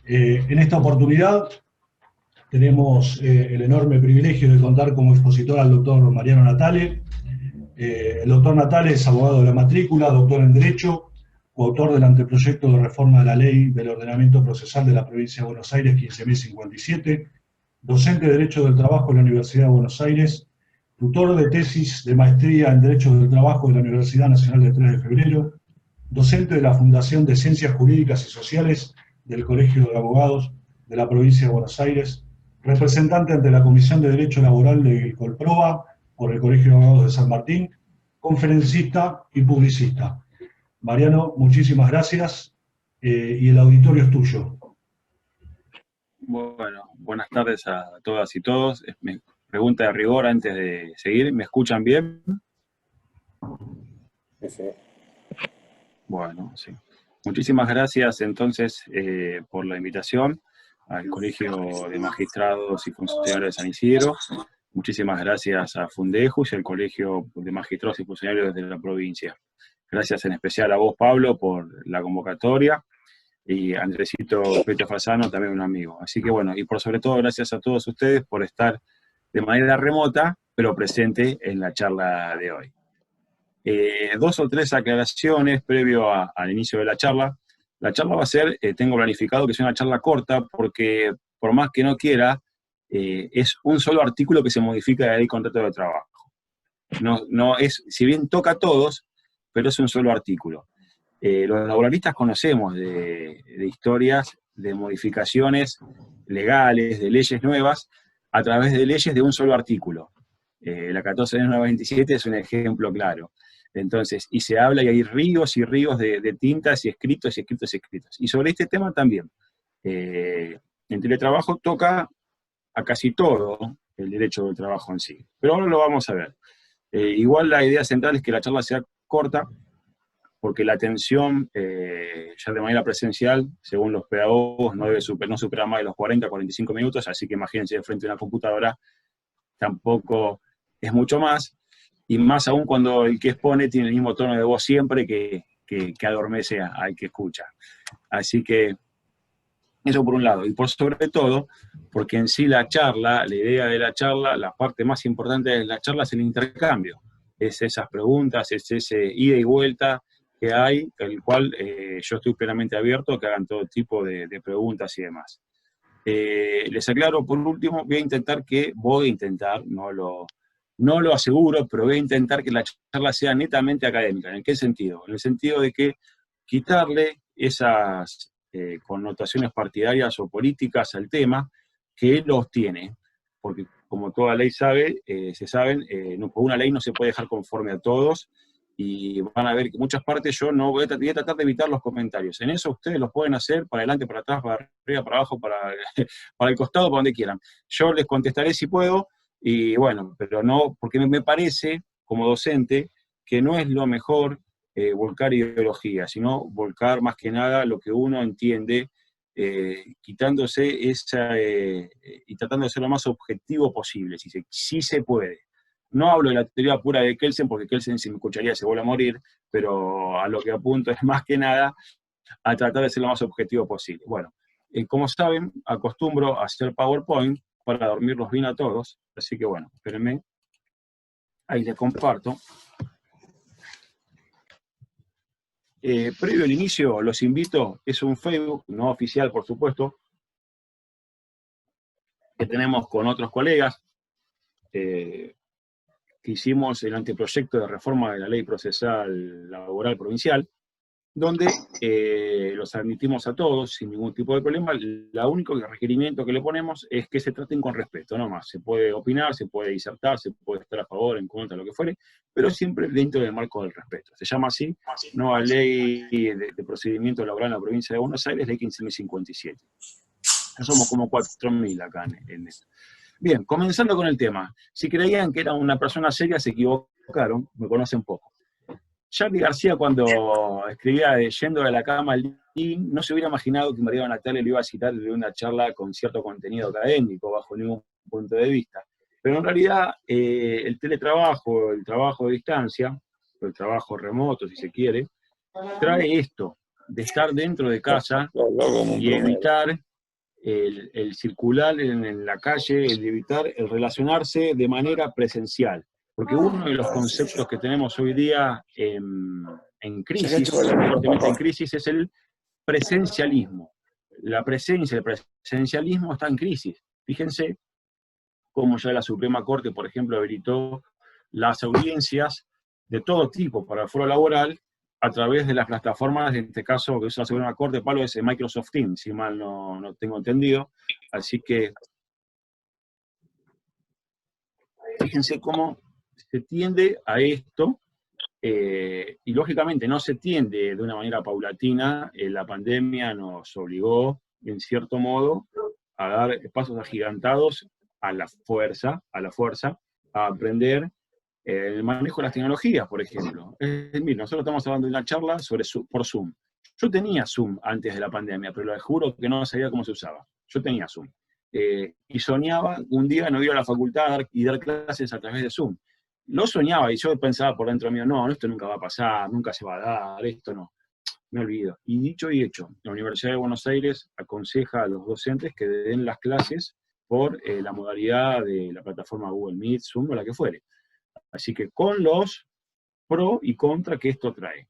En esta oportunidad tenemos el enorme privilegio de contar como expositor al doctor Mariano Natale. El doctor Natale es abogado de la matrícula, doctor en Derecho, coautor del anteproyecto de reforma de la Ley del Ordenamiento Procesal de la Provincia de Buenos Aires 15.057, docente de Derecho del Trabajo en la Universidad de Buenos Aires, tutor de tesis de maestría en Derecho del Trabajo de la Universidad Nacional de 3 de Febrero, docente de la Fundación de Ciencias Jurídicas y Sociales del Colegio de Abogados de la Provincia de Buenos Aires, representante ante la Comisión de Derecho Laboral de Colproba por el Colegio de Abogados de San Martín, conferencista y publicista. Mariano, muchísimas gracias y el auditorio es tuyo. Bueno, buenas tardes a todas y todos. Pregunta de rigor antes de seguir. ¿Me escuchan bien? Sí, sí. Bueno, sí. Muchísimas gracias entonces por la invitación al Colegio de Magistrados y Funcionarios de San Isidro. Muchísimas gracias a Fundejus y al Colegio de Magistrados y Funcionarios de la provincia. Gracias en especial a vos, Pablo, por la convocatoria, y a Andresito Pecho Fasano, también un amigo. Así que bueno, y por sobre todo gracias a todos ustedes por estar de manera remota, pero presente en la charla de hoy. 2 o 3 aclaraciones previo al inicio de la charla. La charla va a ser, tengo planificado que sea una charla corta, porque por más que no quiera, es un solo artículo que se modifica de la ley de contrato de trabajo. No es, si bien toca a todos, pero es un solo artículo. Los laboralistas conocemos de historias, de modificaciones legales, de leyes nuevas, a través de leyes de un solo artículo. La 14.927 es un ejemplo claro. Entonces, y se habla y hay ríos y ríos de tintas y escritos y escritos y escritos. Y sobre este tema también. En teletrabajo toca a casi todo el derecho del trabajo en sí. Pero ahora lo vamos a ver. Igual la idea central es que la charla sea corta, porque la atención, ya de manera presencial, según los pedagogos, no superar más de los 40-45 minutos, así que imagínense, de frente a una computadora tampoco es mucho más, y más aún cuando el que expone tiene el mismo tono de voz siempre que adormece al que escucha. Así que eso por un lado, y por sobre todo, porque en sí la charla, la idea de la charla, la parte más importante de la charla es el intercambio, es esas preguntas, es ese ida y vuelta que hay, el cual yo estoy plenamente abierto a que hagan todo tipo de preguntas y demás. Les aclaro por último, voy a intentar, no lo aseguro, pero voy a intentar que la charla sea netamente académica. ¿En qué sentido? En el sentido de que quitarle esas connotaciones partidarias o políticas al tema que los tiene, porque como toda ley se saben, por una ley no se puede dejar conforme a todos, y van a ver que muchas partes yo no voy a tratar de evitar los comentarios. En eso ustedes los pueden hacer para adelante, para atrás, para arriba, para abajo, para el costado, para donde quieran. Yo les contestaré si puedo, y bueno, pero no, porque me parece, como docente, que no es lo mejor volcar ideología, sino volcar más que nada lo que uno entiende, quitándose esa, y tratando de ser lo más objetivo posible, si se puede. No hablo de la teoría pura de Kelsen, porque Kelsen, si me escucharía, se vuelve a morir, pero a lo que apunto es más que nada a tratar de ser lo más objetivo posible. Bueno, como saben, acostumbro a hacer PowerPoint para dormirlos bien a todos, así que bueno, espérenme, ahí les comparto. Previo al inicio, los invito, es un Facebook, no oficial por supuesto, que tenemos con otros colegas, que hicimos el anteproyecto de reforma de la Ley Procesal Laboral Provincial, donde los admitimos a todos sin ningún tipo de problema. El único requerimiento que le ponemos es que se traten con respeto, no más. Se puede opinar, se puede disertar, se puede estar a favor, en contra, lo que fuere, pero siempre dentro del marco del respeto. Se llama así, Nueva Ley de Procedimiento Laboral en la Provincia de Buenos Aires, Ley 15.057. Ya somos como 4.000 acá en esto. Bien, comenzando con el tema. Si creían que era una persona seria, se equivocaron, me conocen poco. Charly García, cuando escribía de Yendo de la cama al living, no se hubiera imaginado que Mariano Natale lo iba a citar de una charla con cierto contenido académico, bajo ningún punto de vista. Pero en realidad, el teletrabajo, el trabajo de distancia, o el trabajo remoto, si se quiere, trae esto, de estar dentro de casa y evitar el circular en la calle, el evitar, el relacionarse de manera presencial. Porque uno de los conceptos que tenemos hoy día en crisis, evidentemente en crisis, es el presencialismo. La presencia, el presencialismo está en crisis. Fíjense cómo ya la Suprema Corte, por ejemplo, habilitó las audiencias de todo tipo para el foro laboral a través de las plataformas, en este caso, que es la Suprema Corte, Pablo, es Microsoft Teams, si mal no tengo entendido. Así que, fíjense cómo se tiende a esto, y lógicamente no se tiende de una manera paulatina. La pandemia nos obligó, en cierto modo, a dar pasos agigantados a la fuerza, a aprender el manejo de las tecnologías, por ejemplo. Mira, nosotros estamos hablando de una charla por Zoom. Yo tenía Zoom antes de la pandemia, pero les juro que no sabía cómo se usaba. Yo tenía Zoom. Y soñaba un día no ir a la facultad y dar clases a través de Zoom. Lo soñaba y yo pensaba por dentro mío, no, esto nunca va a pasar, nunca se va a dar, esto no. Me olvido. Y dicho y hecho, la Universidad de Buenos Aires aconseja a los docentes que den las clases por la modalidad de la plataforma Google Meet, Zoom o la que fuere. Así que con los pro y contra que esto trae.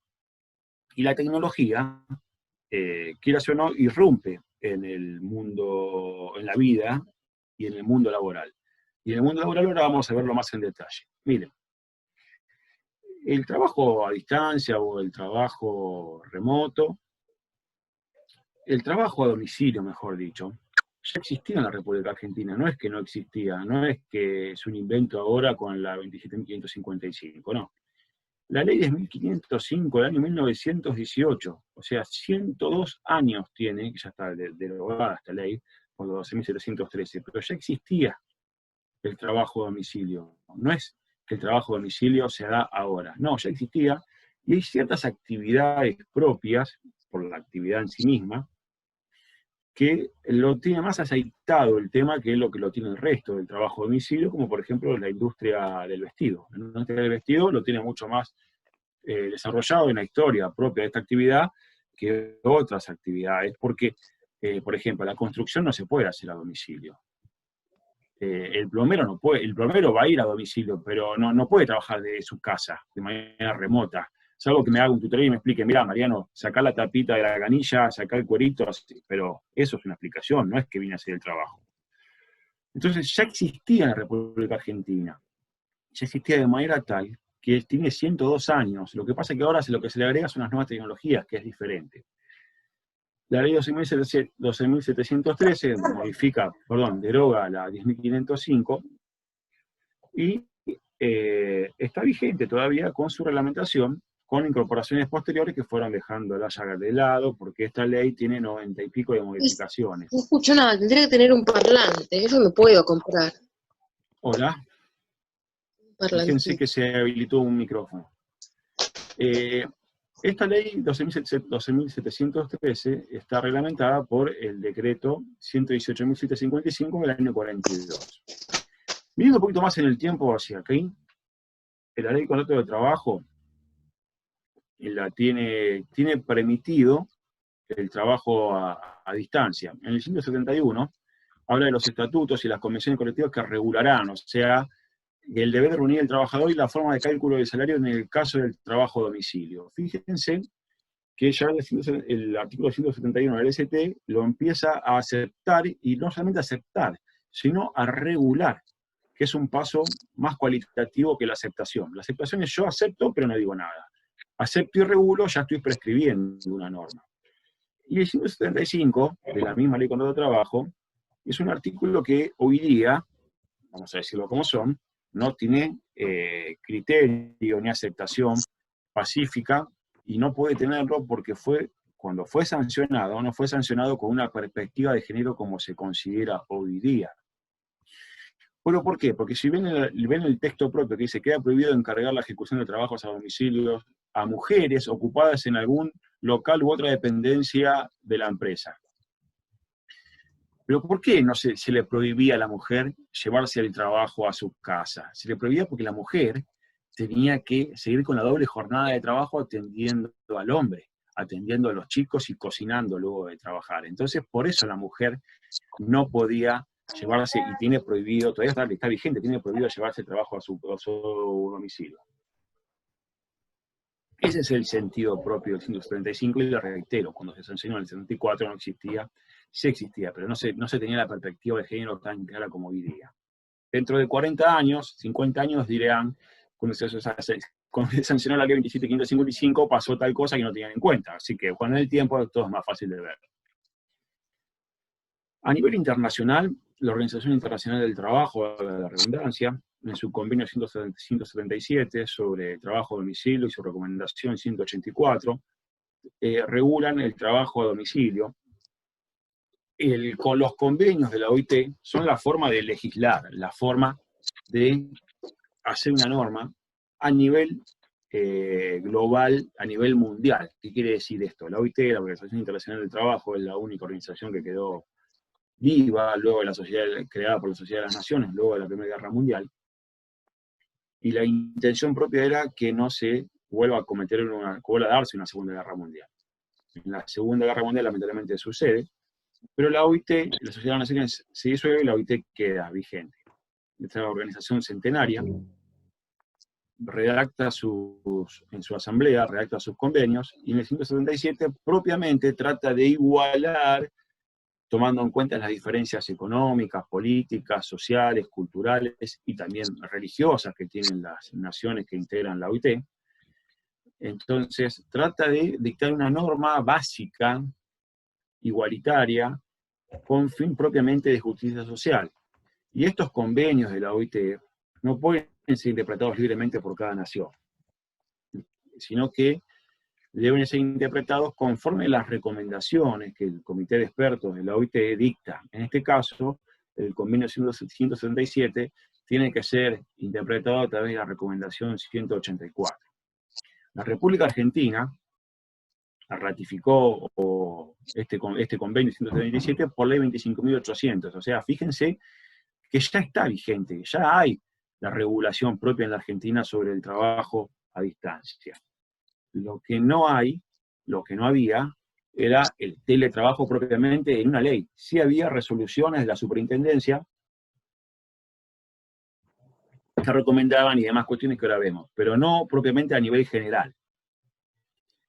Y la tecnología, quieras o no, irrumpe en el mundo, en la vida y en el mundo laboral. Y en el mundo laboral ahora vamos a verlo más en detalle. Miren, el trabajo a distancia o el trabajo remoto, el trabajo a domicilio, mejor dicho, ya existía en la República Argentina, no es que no existía, no es que es un invento ahora con la 27.555, no. La ley de 1505 del año 1918, o sea, 102 años tiene, que ya está derogada esta ley, por 12.713, pero ya existía el trabajo a domicilio. No es que el trabajo a domicilio se da ahora, no, ya existía, y hay ciertas actividades propias, por la actividad en sí misma, que lo tiene más aceitado el tema que lo tiene el resto del trabajo a domicilio, como por ejemplo la industria del vestido. La industria del vestido lo tiene mucho más desarrollado en la historia propia de esta actividad que otras actividades, porque, por ejemplo, la construcción no se puede hacer a domicilio. El plomero no puede, el plomero va a ir a domicilio, pero no puede trabajar de su casa, de manera remota. Es algo que me haga un tutorial y me explique, mira, Mariano, sacá la tapita de la canilla, sacá el cuerito, pero eso es una explicación, no es que vine a hacer el trabajo. Entonces ya existía en la República Argentina, ya existía de manera tal que tiene 102 años. Lo que pasa es que ahora lo que se le agrega son las nuevas tecnologías, que es diferente. La ley 12.713 deroga la 10.505 y está vigente todavía con su reglamentación, con incorporaciones posteriores que fueron dejando la llaga de lado, porque esta ley tiene 90 y pico de modificaciones. No escucho nada, tendría que tener un parlante, eso me puedo comprar. Hola. Fíjense que se habilitó un micrófono. Esta ley 12.713 está reglamentada por el decreto 118.755 del año 42. Viendo un poquito más en el tiempo hacia aquí, la ley de contrato de trabajo tiene permitido el trabajo a distancia. En el 171 habla de los estatutos y las convenciones colectivas que regularán, o sea, el deber de reunir el trabajador y la forma de cálculo del salario en el caso del trabajo a domicilio. Fíjense que ya el artículo 171 del ST lo empieza a aceptar, y no solamente a aceptar, sino a regular, que es un paso más cualitativo que la aceptación. La aceptación es yo acepto, pero no digo nada. Acepto y regulo, ya estoy prescribiendo una norma. Y el 175, de la misma ley de contrato de trabajo, es un artículo que hoy día, vamos a decirlo como son, no tiene criterio ni aceptación pacífica, y no puede tenerlo porque cuando fue sancionado, no fue sancionado con una perspectiva de género como se considera hoy día. Bueno, ¿por qué? Porque si ven el texto propio que dice queda prohibido encargar la ejecución de trabajos a domicilios a mujeres ocupadas en algún local u otra dependencia de la empresa. Pero ¿por qué no se le prohibía a la mujer llevarse el trabajo a su casa? Se le prohibía porque la mujer tenía que seguir con la doble jornada de trabajo atendiendo al hombre. atendiendo a los chicos y cocinando luego de trabajar. Entonces, por eso la mujer no podía llevarse, y tiene prohibido, todavía está vigente, tiene prohibido llevarse el trabajo a su domicilio. Ese es el sentido propio del 175, y lo reitero, cuando se sancionó en el 74 no existía, sí existía, pero no se tenía la perspectiva de género tan clara como hoy día. Dentro de 40 años, 50 años dirán, cuando se sancionó la ley 27.555, pasó tal cosa que no tenían en cuenta, así que con el tiempo todo es más fácil de ver. A nivel internacional, la Organización Internacional del Trabajo, de la redundancia, en su convenio 177 sobre trabajo a domicilio y su recomendación 184, regulan el trabajo a domicilio. Con los convenios de la OIT son la forma de legislar, la forma de hacer una norma a nivel global, a nivel mundial. ¿Qué quiere decir esto? La OIT, la Organización Internacional del Trabajo, es la única organización que quedó viva luego de la sociedad creada por la Sociedad de las Naciones, luego de la Primera Guerra Mundial, y la intención propia era que no se vuelva a darse una Segunda Guerra Mundial. En la Segunda Guerra Mundial lamentablemente sucede, pero la OIT, la Sociedad de las Naciones, se disuelve y la OIT queda vigente. Esta organización centenaria redacta en su asamblea, redacta sus convenios, y en el 177 propiamente trata de igualar, tomando en cuenta las diferencias económicas, políticas, sociales, culturales y también religiosas que tienen las naciones que integran la OIT. Entonces, trata de dictar una norma básica, igualitaria, con fin propiamente de justicia social. Y estos convenios de la OIT no pueden ser interpretados libremente por cada nación, sino que deben ser interpretados conforme las recomendaciones que el Comité de Expertos de la OIT dicta. En este caso, el convenio 177 tiene que ser interpretado a través de la recomendación 184. La República Argentina ratificó este convenio 177 por ley 25.800. O sea, fíjense que ya está vigente, ya hay la regulación propia en la Argentina sobre el trabajo a distancia. Lo que no había, era el teletrabajo propiamente en una ley. Sí había resoluciones de la superintendencia que recomendaban y demás cuestiones que ahora vemos, pero no propiamente a nivel general.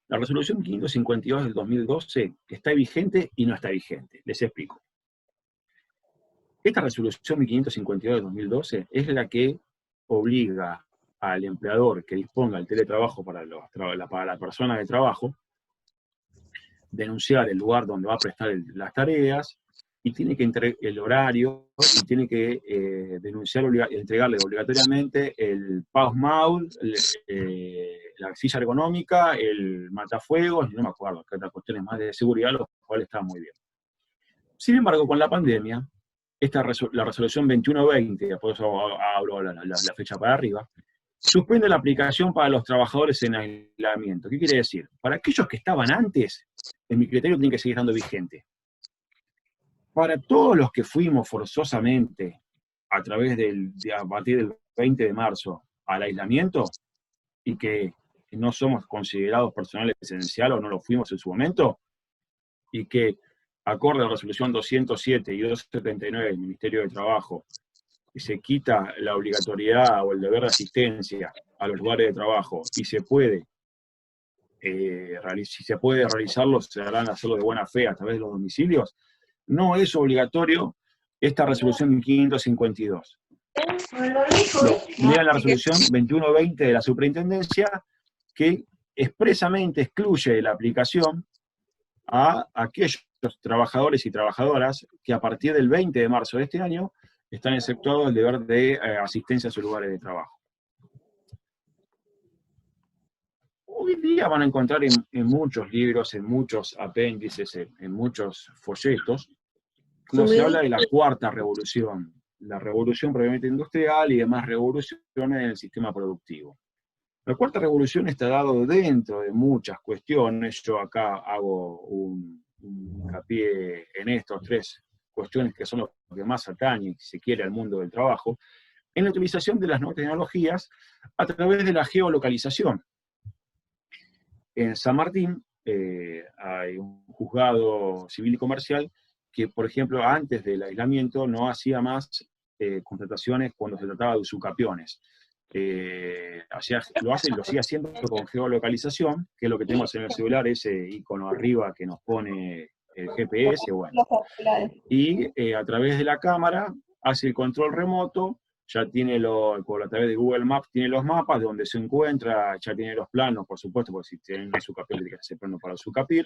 La resolución 552 del 2012 está vigente y no está vigente. Les explico. Esta resolución 1552 del 2012 es la que obliga al empleador que disponga el teletrabajo para la persona de trabajo, denunciar el lugar donde va a prestar las tareas, y tiene que entregar el horario, y tiene que entregarle obligatoriamente el PAUSMAUL, la silla ergonómica, el matafuegos, y no me acuerdo, que otras cuestiones más de seguridad, lo cual está muy bien. Sin embargo, con la pandemia, la resolución 2120, por eso hablo la fecha para arriba, suspende la aplicación para los trabajadores en aislamiento. ¿Qué quiere decir? Para aquellos que estaban antes, en mi criterio tiene que seguir estando vigente. Para todos los que fuimos forzosamente a partir del 20 de marzo al aislamiento, y que no somos considerados personal esencial o no lo fuimos en su momento, y que acorde a la resolución 207 y 279 del Ministerio de Trabajo, se quita la obligatoriedad o el deber de asistencia a los lugares de trabajo y se puede, si se puede realizarlo, se harán hacerlo de buena fe a través de los domicilios, no es obligatorio esta resolución 552. Mira la resolución 2120 de la Superintendencia, que expresamente excluye de la aplicación a aquellos trabajadores y trabajadoras que a partir del 20 de marzo de este año están exceptuados del deber de asistencia a sus lugares de trabajo. Hoy día van a encontrar en muchos libros, en muchos apéndices, en muchos folletos, cuando se habla de la cuarta revolución, la revolución propiamente industrial y demás revoluciones en el sistema productivo. La cuarta revolución está dado dentro de muchas cuestiones. Yo acá hago un hincapié en estas tres cuestiones que son lo que más atañen, si se quiere, al mundo del trabajo, en la utilización de las nuevas tecnologías a través de la geolocalización. En San Martín hay un juzgado civil y comercial que, por ejemplo, antes del aislamiento no hacía más contrataciones cuando se trataba de usucapiones. Lo sigue haciendo con geolocalización, que es lo que tenemos en el celular, ese icono arriba que nos pone el GPS, bueno. Y a través de la cámara hace el control remoto, ya tiene a través de Google Maps tiene los mapas de donde se encuentra, ya tiene los planos, por supuesto, porque si tienen un usucapión tiene que hacer plano para usucapir,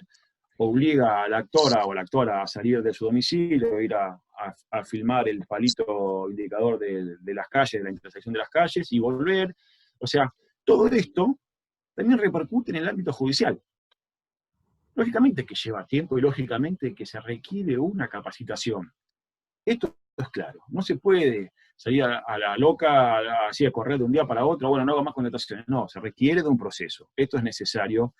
obliga a la actora o la actora a salir de su domicilio, ir a filmar el palito indicador de las calles, de la intersección de las calles, y volver. O sea, todo esto también repercute en el ámbito judicial. Lógicamente que lleva tiempo y lógicamente que se requiere una capacitación. Esto es claro, no se puede salir a la loca, así a correr de un día para otro, bueno, no hago más contrataciones. No, se requiere de un proceso. Esto es necesario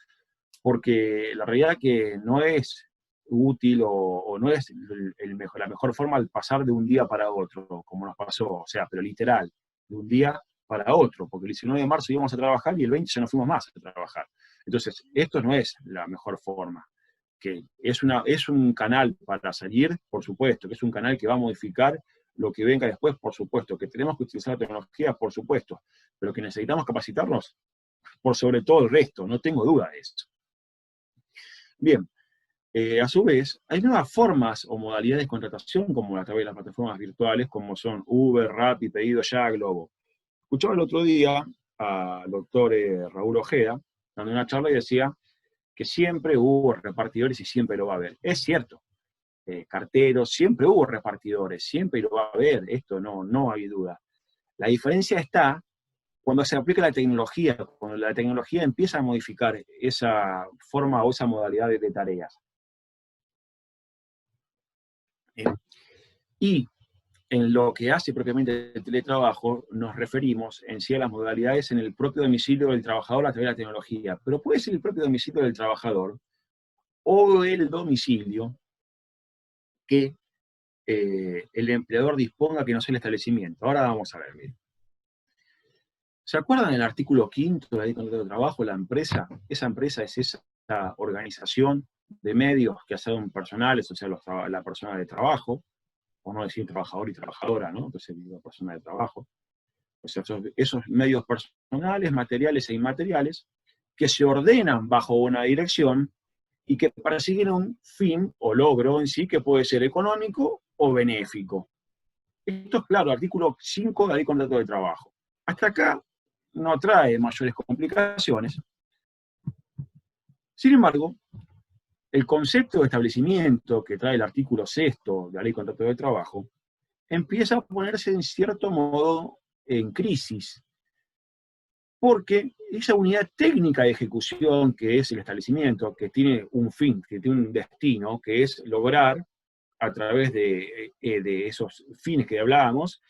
porque la realidad es que no es útil o no es la mejor forma de pasar de un día para otro, como nos pasó, o sea, pero literal, de un día para otro, porque el 19 de marzo íbamos a trabajar y el 20 ya no fuimos más a trabajar. Entonces, esto no es la mejor forma. Que es un canal para salir, por supuesto, que es un canal que va a modificar lo que venga después, por supuesto, que tenemos que utilizar la tecnología, por supuesto, pero que necesitamos capacitarnos por sobre todo el resto, no tengo duda de eso. Bien, a su vez, hay nuevas formas o modalidades de contratación, como a través de las plataformas virtuales, como son Uber, Rappi, Pedido Ya, Globo. Escuchaba el otro día al doctor Raúl Ojeda, dando una charla y decía que siempre hubo repartidores y siempre lo va a haber. Es cierto, carteros, siempre hubo repartidores, siempre lo va a haber, esto no hay duda. La diferencia está cuando se aplica la tecnología, cuando la tecnología empieza a modificar esa forma o esa modalidad de tareas. Y en lo que hace propiamente el teletrabajo, nos referimos en sí a las modalidades en el propio domicilio del trabajador a través de la tecnología, pero puede ser el propio domicilio del trabajador o el domicilio que el empleador disponga que no sea el establecimiento. Ahora vamos a ver, miren. ¿Se acuerdan del artículo 5 de la Ley de Contrato de Trabajo? La empresa, esa empresa es esa organización de medios que hacen personales, o sea, la persona de trabajo, por no decir trabajador y trabajadora, ¿no? Entonces, la persona de trabajo. O sea, esos medios personales, materiales e inmateriales, que se ordenan bajo una dirección y que persiguen un fin o logro en sí que puede ser económico o benéfico. Esto es claro, artículo 5 de la Ley de Contrato de Trabajo. Hasta acá no trae mayores complicaciones. Sin embargo, el concepto de establecimiento que trae el artículo 6 de la Ley de Contrato de Trabajo empieza a ponerse en cierto modo en crisis, porque esa unidad técnica de ejecución que es el establecimiento, que tiene un fin, que tiene un destino, que es lograr, a través de esos fines que hablábamos,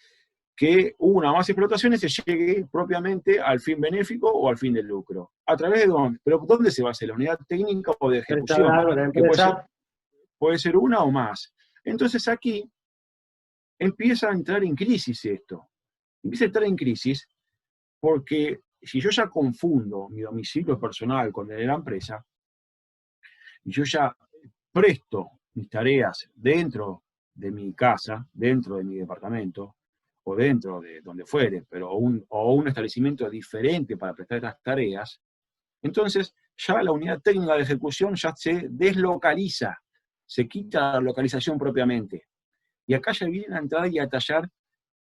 que una o más explotaciones se llegue propiamente al fin benéfico o al fin de lucro. ¿A través de dónde? ¿Pero dónde se va a hacer? ¿La unidad técnica o de ejecución? Que puede ser una o más. Entonces aquí empieza a entrar en crisis esto. Empieza a entrar en crisis porque si yo ya confundo mi domicilio personal con el de la empresa, y yo ya presto mis tareas dentro de mi casa, dentro de mi departamento, o dentro de donde fuere, pero un establecimiento diferente para prestar estas tareas, entonces ya la unidad técnica de ejecución ya se deslocaliza, se quita la localización propiamente. Y acá ya vienen a entrar y a tallar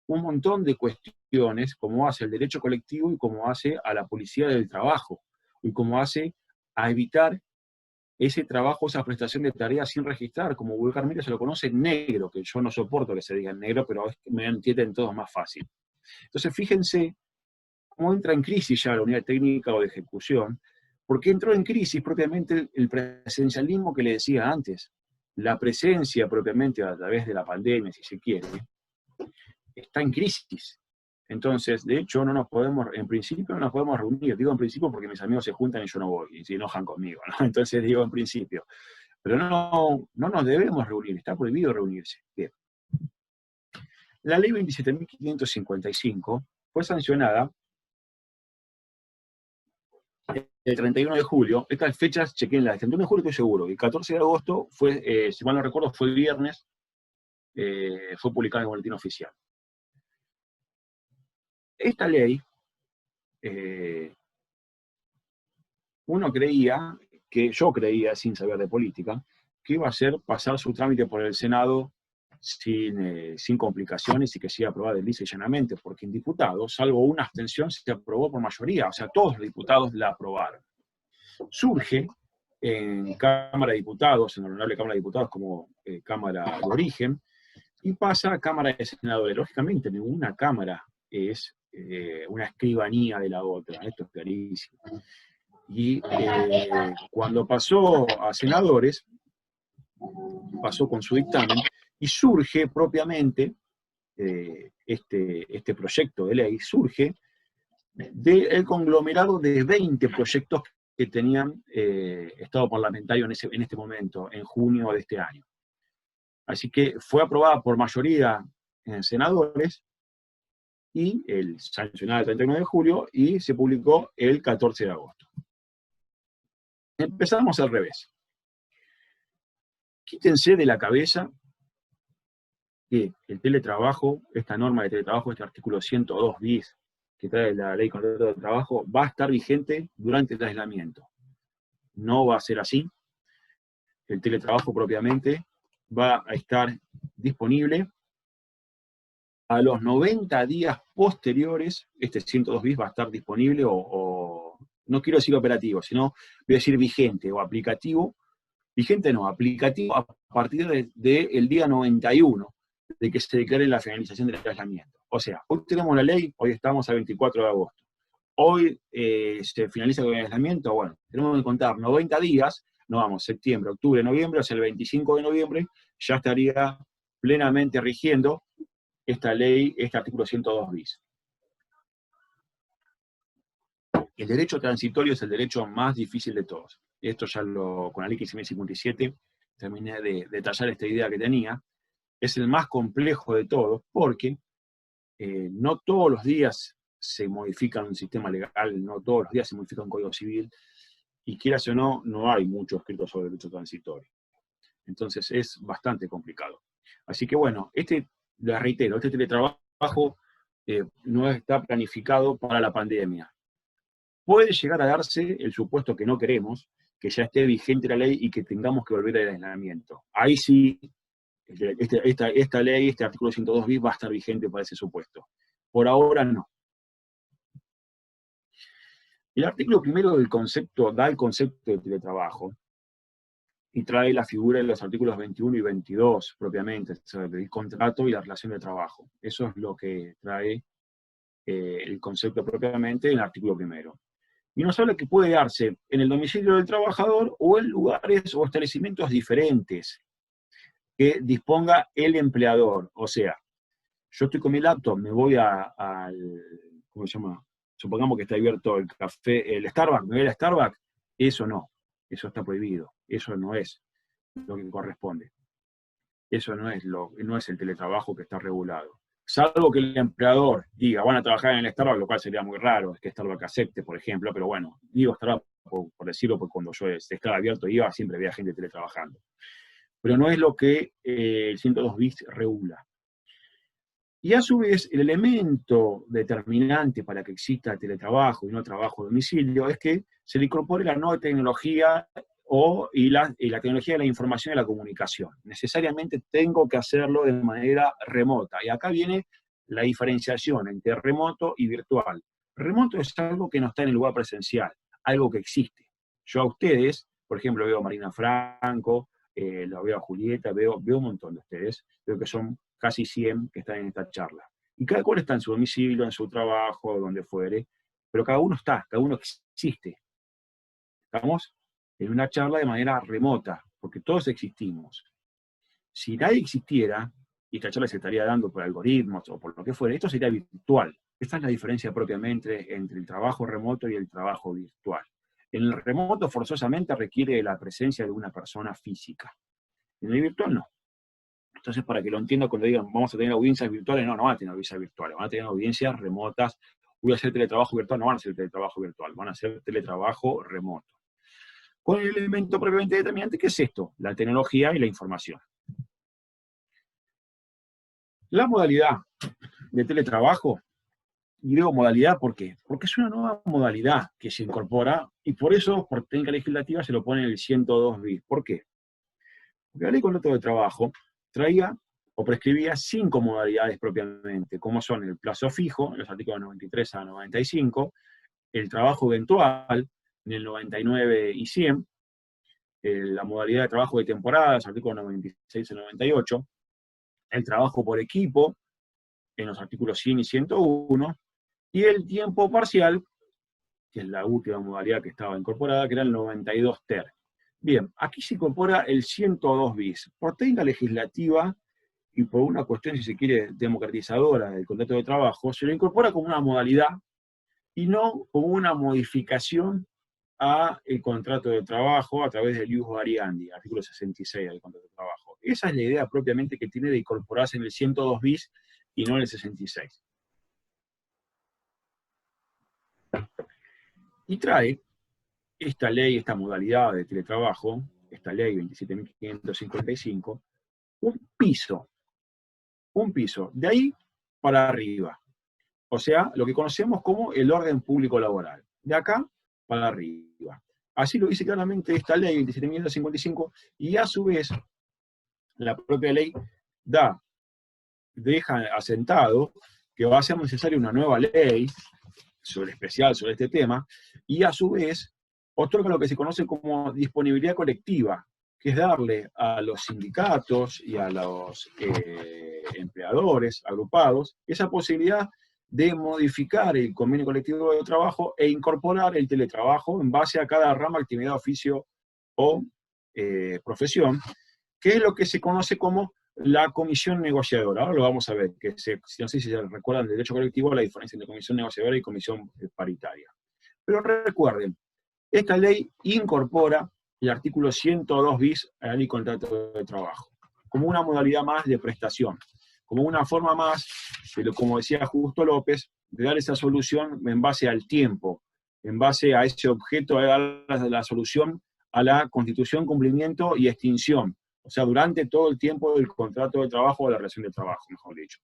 un montón de cuestiones, como hace el derecho colectivo y como hace a la policía del trabajo, y como hace a evitar ese trabajo, esa prestación de tareas sin registrar, como vulgarmente se lo conoce en negro, que yo no soporto que se diga en negro, pero es que me entienden todos más fácil. Entonces fíjense cómo entra en crisis ya la unidad técnica o de ejecución, porque entró en crisis propiamente el presencialismo que le decía antes. La presencia propiamente a través de la pandemia, si se quiere, está en crisis. Entonces, de hecho, en principio no nos podemos reunir. Digo en principio porque mis amigos se juntan y yo no voy, y se enojan conmigo, ¿no? Entonces digo en principio. Pero no nos debemos reunir, está prohibido reunirse. Bien. La ley 27.555 fue sancionada el 31 de julio, estas fechas, chequenlas, el 31 de julio estoy seguro, el 14 de agosto fue, si mal no recuerdo, fue el viernes, fue publicada en el boletín oficial. Esta ley, yo creía, sin saber de política, que iba a ser pasar su trámite por el Senado sin complicaciones y que sea aprobada lisa y llanamente, porque en diputados, salvo una abstención, se aprobó por mayoría, o sea, todos los diputados la aprobaron. Surge en Cámara de Diputados, en la Honorable Cámara de Diputados como Cámara de Origen, y pasa a Cámara de Senadores. Lógicamente, ninguna Cámara es una escribanía de la otra, esto es clarísimo. Y cuando pasó a senadores, pasó con su dictamen, y surge propiamente este proyecto de ley, surge del conglomerado de 20 proyectos que tenían estado parlamentario en este momento, en junio de este año. Así que fue aprobada por mayoría en senadores, y sancionada el 31 de julio, y se publicó el 14 de agosto. Empezamos al revés. Quítense de la cabeza que el teletrabajo, esta norma de teletrabajo, este artículo 102 bis que trae la ley de contrato de trabajo, va a estar vigente durante el aislamiento. No va a ser así. El teletrabajo propiamente va a estar disponible a los 90 días posteriores. Este 102 bis va a estar disponible, o no quiero decir operativo, sino voy a decir vigente o aplicativo. Vigente no, aplicativo a partir del día 91 de que se declare la finalización del aislamiento. O sea, hoy tenemos la ley, hoy estamos a 24 de agosto. Hoy se finaliza con el aislamiento, bueno, tenemos que contar 90 días, no vamos, septiembre, octubre, noviembre, o sea, el 25 de noviembre ya estaría plenamente rigiendo esta ley, este artículo 102 bis. El derecho transitorio es el derecho más difícil de todos. Esto ya con la ley 15.057 terminé de detallar esta idea que tenía. Es el más complejo de todos porque no todos los días se modifica un sistema legal, no todos los días se modifica un código civil, y quieras o no, no hay mucho escrito sobre el derecho transitorio. Entonces es bastante complicado. Así que bueno, les reitero, este teletrabajo no está planificado para la pandemia. Puede llegar a darse el supuesto que no queremos, que ya esté vigente la ley y que tengamos que volver al aislamiento. Ahí sí, esta ley, este artículo 102 bis va a estar vigente para ese supuesto. Por ahora no. El artículo primero del concepto da el concepto de teletrabajo y trae la figura de los artículos 21 y 22 propiamente, o sea, el contrato y la relación de trabajo. Eso es lo que trae el concepto propiamente en el artículo primero. Y nos habla que puede darse en el domicilio del trabajador o en lugares o establecimientos diferentes que disponga el empleador. O sea, yo estoy con mi laptop, me voy ¿cómo se llama? Supongamos que está abierto el café, el Starbucks, me voy al Starbucks. Eso no, eso está prohibido, eso no es lo que corresponde. Eso no es el teletrabajo que está regulado. Salvo que el empleador diga, van a trabajar en el Starbucks, lo cual sería muy raro, es que Starbucks acepte, por ejemplo, pero bueno, digo Starbucks por decirlo, porque cuando yo estaba abierto iba, siempre había gente teletrabajando. Pero no es lo que el 102 bis regula. Y a su vez, el elemento determinante para que exista teletrabajo y no trabajo a domicilio es que se le incorpore la nueva tecnología y la tecnología de la información y la comunicación. Necesariamente tengo que hacerlo de manera remota. Y acá viene la diferenciación entre remoto y virtual. Remoto es algo que no está en el lugar presencial, algo que existe. Yo a ustedes, por ejemplo, veo a Marina Franco, la veo a Julieta, veo un montón de ustedes, veo que son casi 100 que están en esta charla. Y cada cual está en su domicilio, en su trabajo, donde fuere, pero cada uno existe. Estamos en una charla de manera remota, porque todos existimos. Si nadie existiera, y esta charla se estaría dando por algoritmos o por lo que fuera, esto sería virtual. Esta es la diferencia propiamente entre el trabajo remoto y el trabajo virtual. En el remoto forzosamente requiere la presencia de una persona física. En el virtual no. Entonces, para que lo entienda, cuando digan vamos a tener audiencias virtuales, no van a tener audiencias virtuales, van a tener audiencias remotas voy a hacer teletrabajo virtual, no van a hacer teletrabajo virtual, van a hacer teletrabajo remoto. Con el elemento propiamente determinante, ¿qué es esto? La tecnología y la información. La modalidad de teletrabajo, y digo modalidad, ¿por qué? Porque es una nueva modalidad que se incorpora, y por eso, por técnica legislativa, se lo pone en el 102 bis. ¿Por qué? Porque la ley de contrato de trabajo traía o prescribía 5 modalidades propiamente, como son el plazo fijo, en los artículos 93 a 95, el trabajo eventual, en el 99 y 100, la modalidad de trabajo de temporada, los artículos 96 y 98, el trabajo por equipo, en los artículos 100 y 101, y el tiempo parcial, que es la última modalidad que estaba incorporada, que era el 92 ter. Bien, aquí se incorpora el 102 bis. Por técnica legislativa y por una cuestión, si se quiere, democratizadora del contrato de trabajo, se lo incorpora como una modalidad y no como una modificación al contrato de trabajo a través del ius variandi, artículo 66 del contrato de trabajo. Esa es la idea propiamente que tiene de incorporarse en el 102 bis y no en el 66. Y trae esta ley, esta modalidad de teletrabajo, esta ley 27.555, un piso, de ahí para arriba. O sea, lo que conocemos como el orden público laboral, de acá para arriba. Así lo dice claramente esta ley 27.555, y a su vez, la propia ley deja asentado que va a ser necesaria una nueva ley especial sobre este tema, y a su vez otorga lo que se conoce como disponibilidad colectiva, que es darle a los sindicatos y a los empleadores agrupados esa posibilidad de modificar el convenio colectivo de trabajo e incorporar el teletrabajo en base a cada rama, actividad, oficio o profesión, que es lo que se conoce como la comisión negociadora. Ahora lo vamos a ver, que no sé si se recuerdan del derecho colectivo la diferencia entre comisión negociadora y comisión paritaria. Pero recuerden, esta ley incorpora el artículo 102 bis a la ley de contrato de trabajo, como una modalidad más de prestación, como una forma más, como decía Justo López, de dar esa solución en base al tiempo, en base a ese objeto, de dar la solución a la constitución, cumplimiento y extinción. O sea, durante todo el tiempo del contrato de trabajo o de la relación de trabajo, mejor dicho.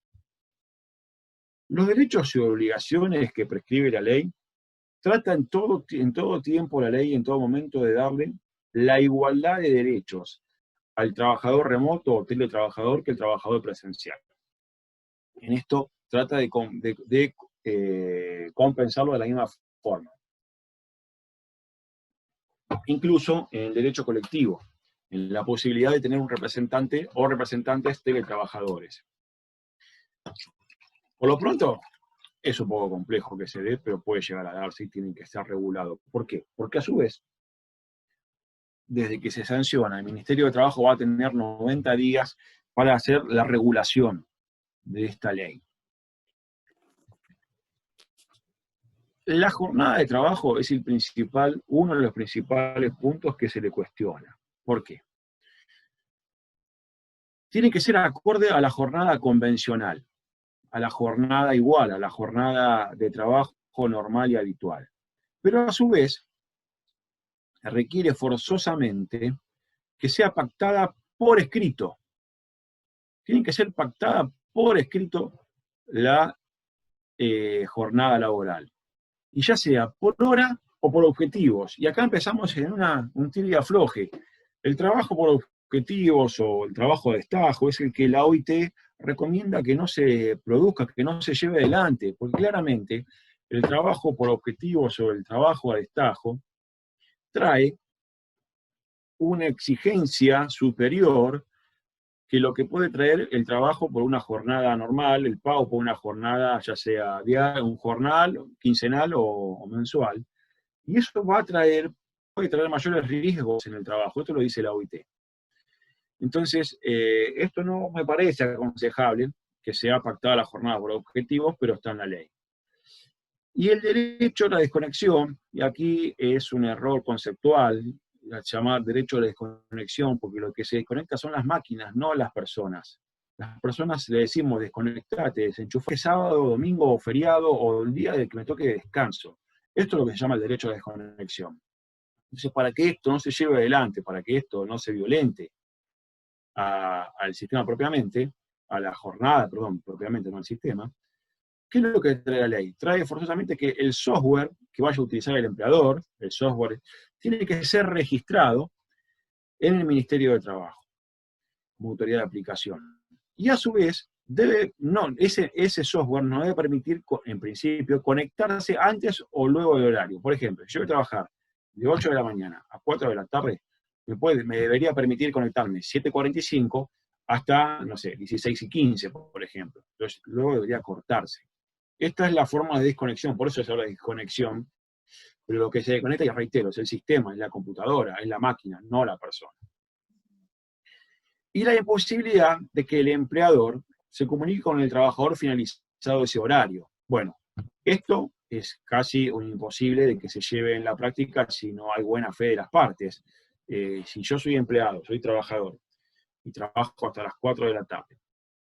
Los derechos y obligaciones que prescribe la ley trata en todo tiempo la ley, en todo momento, de darle la igualdad de derechos al trabajador remoto o teletrabajador que el trabajador presencial. En esto trata de compensarlo de la misma forma. Incluso en el derecho colectivo, en la posibilidad de tener un representante o representantes teletrabajadores. Por lo pronto, es un poco complejo que se dé, pero puede llegar a darse y tiene que estar regulado. ¿Por qué? Porque a su vez, desde que se sanciona, el Ministerio de Trabajo va a tener 90 días para hacer la regulación de esta ley. La jornada de trabajo es uno de los principales puntos que se le cuestiona. ¿Por qué? Tiene que ser acorde a la jornada convencional, a la jornada igual, a la jornada de trabajo normal y habitual. Pero a su vez, requiere forzosamente que sea pactada por escrito. Tiene que ser pactada por escrito la jornada laboral. Y ya sea por hora o por objetivos. Y acá empezamos en un tira y afloje. El trabajo por objetivos o el trabajo de destajo es el que la OIT recomienda que no se produzca, que no se lleve adelante, porque claramente el trabajo por objetivos o el trabajo a destajo trae una exigencia superior que lo que puede traer el trabajo por una jornada normal, el pago por una jornada, ya sea diaria, un jornal, quincenal o mensual. Y eso puede traer mayores riesgos en el trabajo. Esto lo dice la OIT. Entonces, esto no me parece aconsejable que sea pactada la jornada por objetivos, pero está en la ley. Y el derecho a la desconexión, y aquí es un error conceptual, llamar derecho a la desconexión, porque lo que se desconecta son las máquinas, no las personas. las personas le decimos desconectate, desenchufate sábado, domingo o feriado o el día de que me toque de descanso. Esto es lo que se llama el derecho a la desconexión. Entonces, para que esto no se lleve adelante, para que esto no se violente al sistema propiamente, a la jornada, perdón, propiamente, no al sistema, ¿qué es lo que trae la ley? Trae forzosamente que el software que vaya a utilizar el empleador, el software, tiene que ser registrado en el Ministerio de Trabajo, como autoridad de aplicación. Y a su vez, ese software no debe permitir, en principio, conectarse antes o luego del horario. Por ejemplo, si yo voy a trabajar de 8 de la mañana a 4 de la tarde, me debería permitir conectarme 7:45 hasta, no sé, 16:15, por ejemplo. Entonces, luego debería cortarse. Esta es la forma de desconexión, por eso se habla de desconexión, pero lo que se desconecta, y reitero, es el sistema, es la computadora, es la máquina, no la persona. Y la imposibilidad de que el empleador se comunique con el trabajador finalizado ese horario. Bueno, esto es casi imposible de que se lleve en la práctica si no hay buena fe de las partes. Si yo soy empleado, soy trabajador, y trabajo hasta las 4 de la tarde,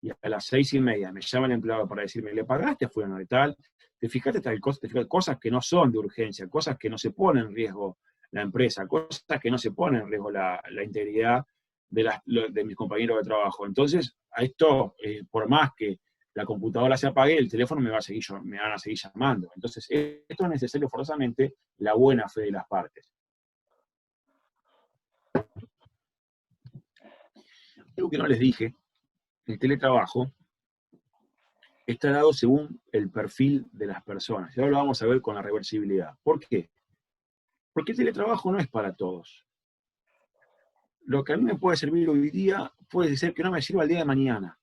y a las 6:30 me llama el empleado para decirme, ¿le pagaste a fulano de tal? Te fijaste tal cosa, cosas que no son de urgencia, cosas que no se ponen en riesgo la empresa, cosas que no se ponen en riesgo la integridad de mis compañeros de trabajo. Entonces, a esto, por más que la computadora se apague, el teléfono me van a seguir llamando. Entonces, esto es necesario forzosamente la buena fe de las partes. Algo que no les dije, el teletrabajo está dado según el perfil de las personas. Y ahora lo vamos a ver con la reversibilidad. ¿Por qué? Porque el teletrabajo no es para todos. Lo que a mí me puede servir hoy día puede ser que no me sirva el día de mañana.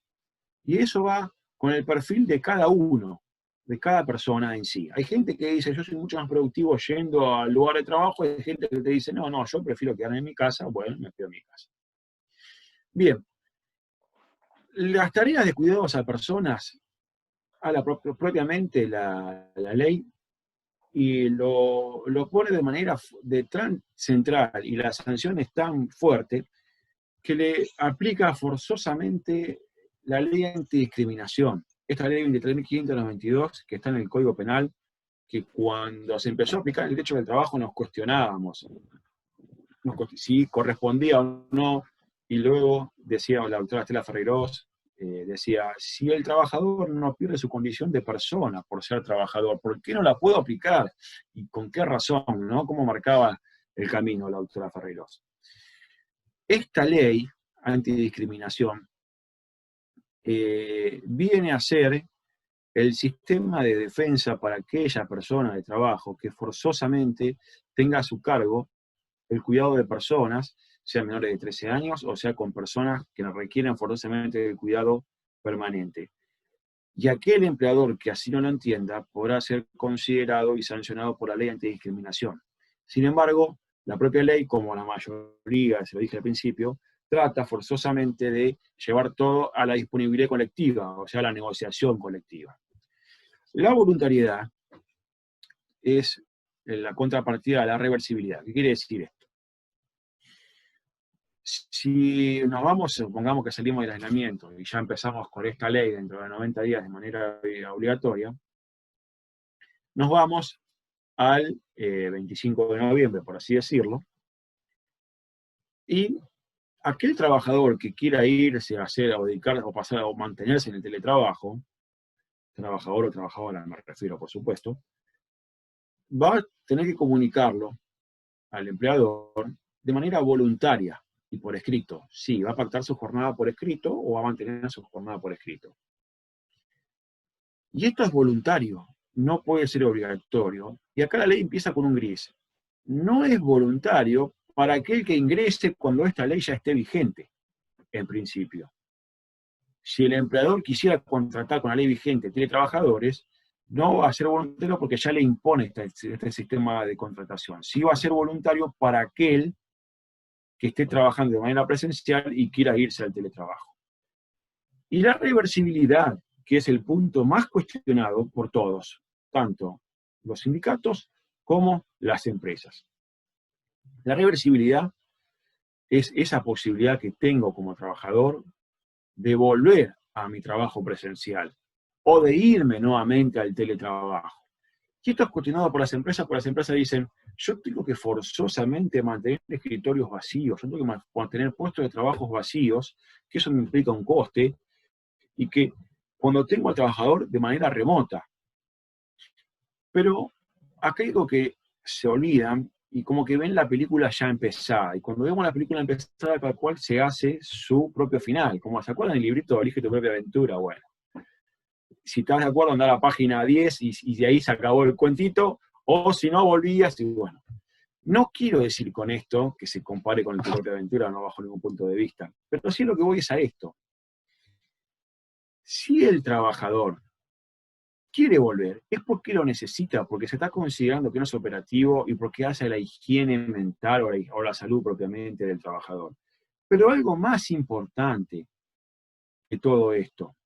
Y eso va con el perfil de cada uno, de cada persona en sí. Hay gente que dice, yo soy mucho más productivo yendo al lugar de trabajo, y hay gente que te dice, no, yo prefiero quedarme en mi casa, bueno, me quedo en mi casa. Bien, las tareas de cuidados a personas, propiamente la ley, y lo pone de manera tan central, y la sanción es tan fuerte, que le aplica forzosamente la ley antidiscriminación. Esta ley 23.592, que está en el Código Penal, que cuando se empezó a aplicar el derecho del trabajo nos cuestionábamos si correspondía o no, y luego decía la doctora Estela Ferreirós, decía, si el trabajador no pierde su condición de persona por ser trabajador, ¿por qué no la puedo aplicar? ¿Y con qué razón? ¿No? ¿Cómo marcaba el camino la doctora Ferreirós? Esta ley antidiscriminación viene a ser el sistema de defensa para aquella persona de trabajo que forzosamente tenga a su cargo el cuidado de personas, sean menores de 13 años o sea con personas que requieren forzosamente el cuidado permanente. Y aquel empleador que así no lo entienda podrá ser considerado y sancionado por la ley antidiscriminación. Sin embargo, la propia ley, como la mayoría, se lo dije al principio, trata forzosamente de llevar todo a la disponibilidad colectiva, o sea, a la negociación colectiva. La voluntariedad es la contrapartida de la reversibilidad. ¿Qué quiere decir esto? Si nos vamos, supongamos que salimos del aislamiento y ya empezamos con esta ley dentro de 90 días de manera obligatoria, nos vamos al 25 de noviembre, por así decirlo, y aquel trabajador que quiera irse a hacer, o dedicar, o pasar, o mantenerse en el teletrabajo, trabajador o trabajadora, me refiero, por supuesto, va a tener que comunicarlo al empleador de manera voluntaria y por escrito. Sí, va a pactar su jornada por escrito o va a mantener su jornada por escrito. Y esto es voluntario, no puede ser obligatorio. Y acá la ley empieza con un gris. No es voluntario para aquel que ingrese cuando esta ley ya esté vigente, en principio. Si el empleador quisiera contratar con la ley vigente teletrabajadores, no va a ser voluntario porque ya le impone este sistema de contratación. Sí va a ser voluntario para aquel que esté trabajando de manera presencial y quiera irse al teletrabajo. Y la reversibilidad, que es el punto más cuestionado por todos, tanto los sindicatos como las empresas. La reversibilidad es esa posibilidad que tengo como trabajador de volver a mi trabajo presencial, o de irme nuevamente al teletrabajo. Y esto es cuestionado por las empresas, porque las empresas dicen, yo tengo que forzosamente mantener escritorios vacíos, yo tengo que mantener puestos de trabajo vacíos, que eso me implica un coste, y que cuando tengo al trabajador de manera remota. Pero acá hay algo que se olvidan, y como que ven la película ya empezada, y cuando vemos la película empezada, cada cual se hace su propio final. Como se acuerdan del librito Elige tu propia aventura, bueno. Si estás de acuerdo, anda a la página 10 y de ahí se acabó el cuentito, o si no, volvías y bueno. No quiero decir con esto que se compare con el tu propia aventura, no bajo ningún punto de vista, pero sí lo que voy es a esto. Si el trabajador quiere volver, es porque lo necesita, porque se está considerando que no es operativo y porque hace la higiene mental o la salud propiamente del trabajador. Pero algo más importante que todo esto,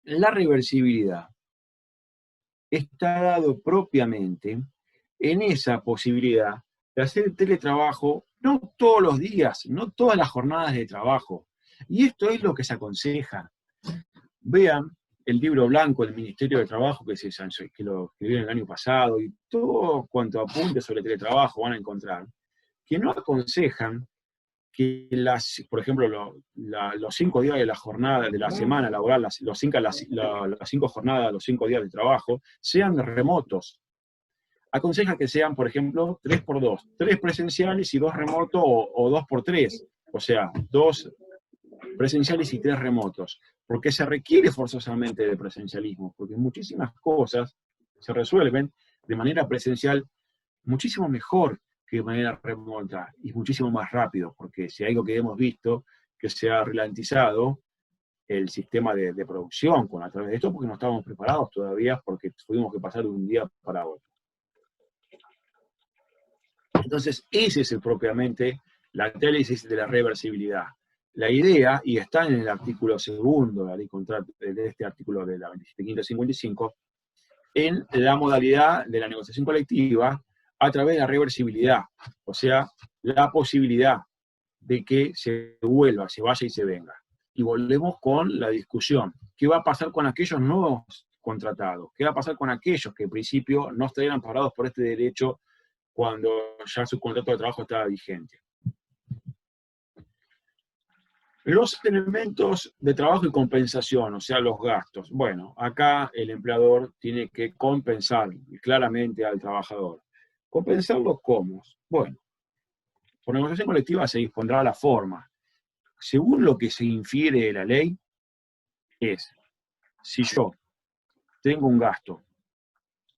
la reversibilidad está dado propiamente en esa posibilidad de hacer teletrabajo no todos los días, no todas las jornadas de trabajo. Y esto es lo que se aconseja. Vean el libro blanco del Ministerio de Trabajo que lo escribieron el año pasado y todo cuanto apunte sobre teletrabajo van a encontrar, que no aconsejan que por ejemplo, los 5 días de la jornada, de la semana laboral, las 5 jornadas, los 5 días de trabajo, sean remotos. Aconseja que sean, por ejemplo, 3x2, 3 presenciales y 2 remotos, o 2x3, o sea, 2 presenciales y 3 remotos, porque se requiere forzosamente de presencialismo, porque muchísimas cosas se resuelven de manera presencial muchísimo mejor que de manera remota, y muchísimo más rápido, porque si hay algo que hemos visto, que se ha ralentizado el sistema de producción a través de esto, porque no estábamos preparados todavía, porque tuvimos que pasar de un día para otro. Entonces, ese es propiamente la análisis de la reversibilidad. La idea, y está en el artículo segundo de la ley de este artículo de la 27.555, en la modalidad de la negociación colectiva a través de la reversibilidad, o sea, la posibilidad de que se vuelva, se vaya y se venga. Y volvemos con la discusión. ¿Qué va a pasar con aquellos nuevos contratados? ¿Qué va a pasar con aquellos que en principio no estarían amparados por este derecho cuando ya su contrato de trabajo estaba vigente? Los elementos de trabajo y compensación, o sea, los gastos. Bueno, acá el empleador tiene que compensar claramente al trabajador. ¿Compensarlo cómo? Bueno, por negociación colectiva se dispondrá la forma. Según lo que se infiere de la ley, es, si yo tengo un gasto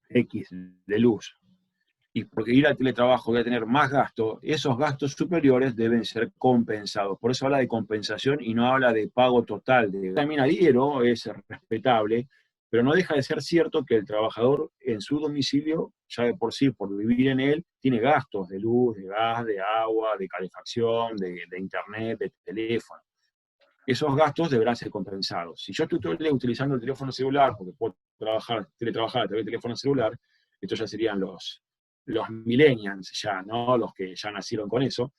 X de luz, y porque ir al teletrabajo voy a tener más gastos, esos gastos superiores deben ser compensados. Por eso habla de compensación y no habla de pago total. También adhiero, es respetable, pero no deja de ser cierto que el trabajador en su domicilio, ya de por sí, por vivir en él, tiene gastos de luz, de gas, de agua, de calefacción, de internet, de teléfono. Esos gastos deberán ser compensados. Si yo estoy todo el día utilizando el teléfono celular, porque puedo teletrabajar a través del teléfono celular, estos ya serían los millennials ya, ¿no? Los que ya nacieron con eso,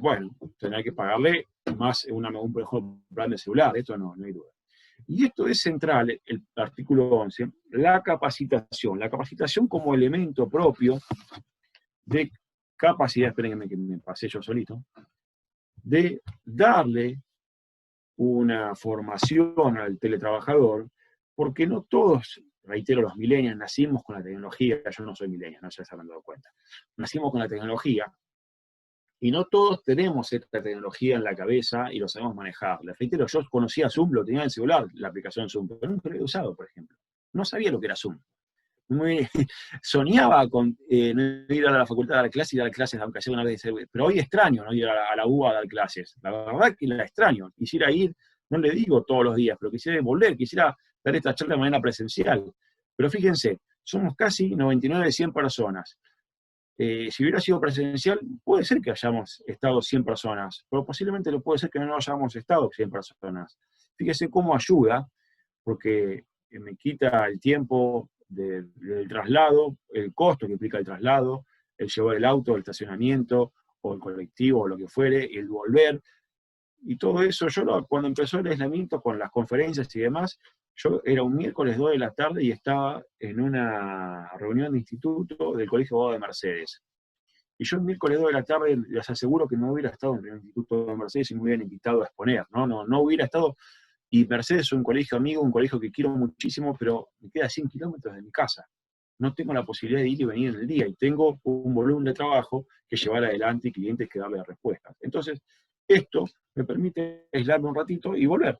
bueno, tendrá que pagarle más un mejor plan de celular, esto no hay duda. Y esto es central, el artículo 11, la capacitación como elemento propio de capacidad, espérenme que me pasé yo solito, de darle una formación al teletrabajador, porque no todos, reitero, los millennials nacimos con la tecnología, yo no soy millennial, no se habrán dado cuenta, nacimos con la tecnología, y no todos tenemos esta tecnología en la cabeza y lo sabemos manejar. Les reitero, yo conocía Zoom, lo tenía en el celular, la aplicación Zoom, pero nunca lo he usado, por ejemplo. No sabía lo que era Zoom. Soñaba con no ir a la facultad a dar clases y dar clases, aunque sea una vez, pero hoy extraño no ir a la UBA a dar clases. La verdad que la extraño. Quisiera ir, no le digo todos los días, pero quisiera volver, quisiera dar esta charla de manera presencial. Pero fíjense, somos casi 99 de 100 personas. Si hubiera sido presencial, puede ser que hayamos estado 100 personas, pero posiblemente lo puede ser que no hayamos estado 100 personas. Fíjense cómo ayuda, porque me quita el tiempo del traslado, el costo que implica el traslado, el llevar el auto, el estacionamiento, o el colectivo, o lo que fuere, el volver. Y todo eso, cuando empezó el aislamiento con las conferencias y demás, yo era un miércoles 2 de la tarde y estaba en una reunión de instituto del Colegio de Abogados de Mercedes. Y yo el miércoles 2 de la tarde les aseguro que no hubiera estado en el instituto de Mercedes y me hubieran invitado a exponer, no hubiera estado. Y Mercedes es un colegio amigo, un colegio que quiero muchísimo, pero me queda 100 kilómetros de mi casa. No tengo la posibilidad de ir y venir en el día, y tengo un volumen de trabajo que llevar adelante y clientes que darle respuestas. Entonces, esto me permite aislarme un ratito y volver.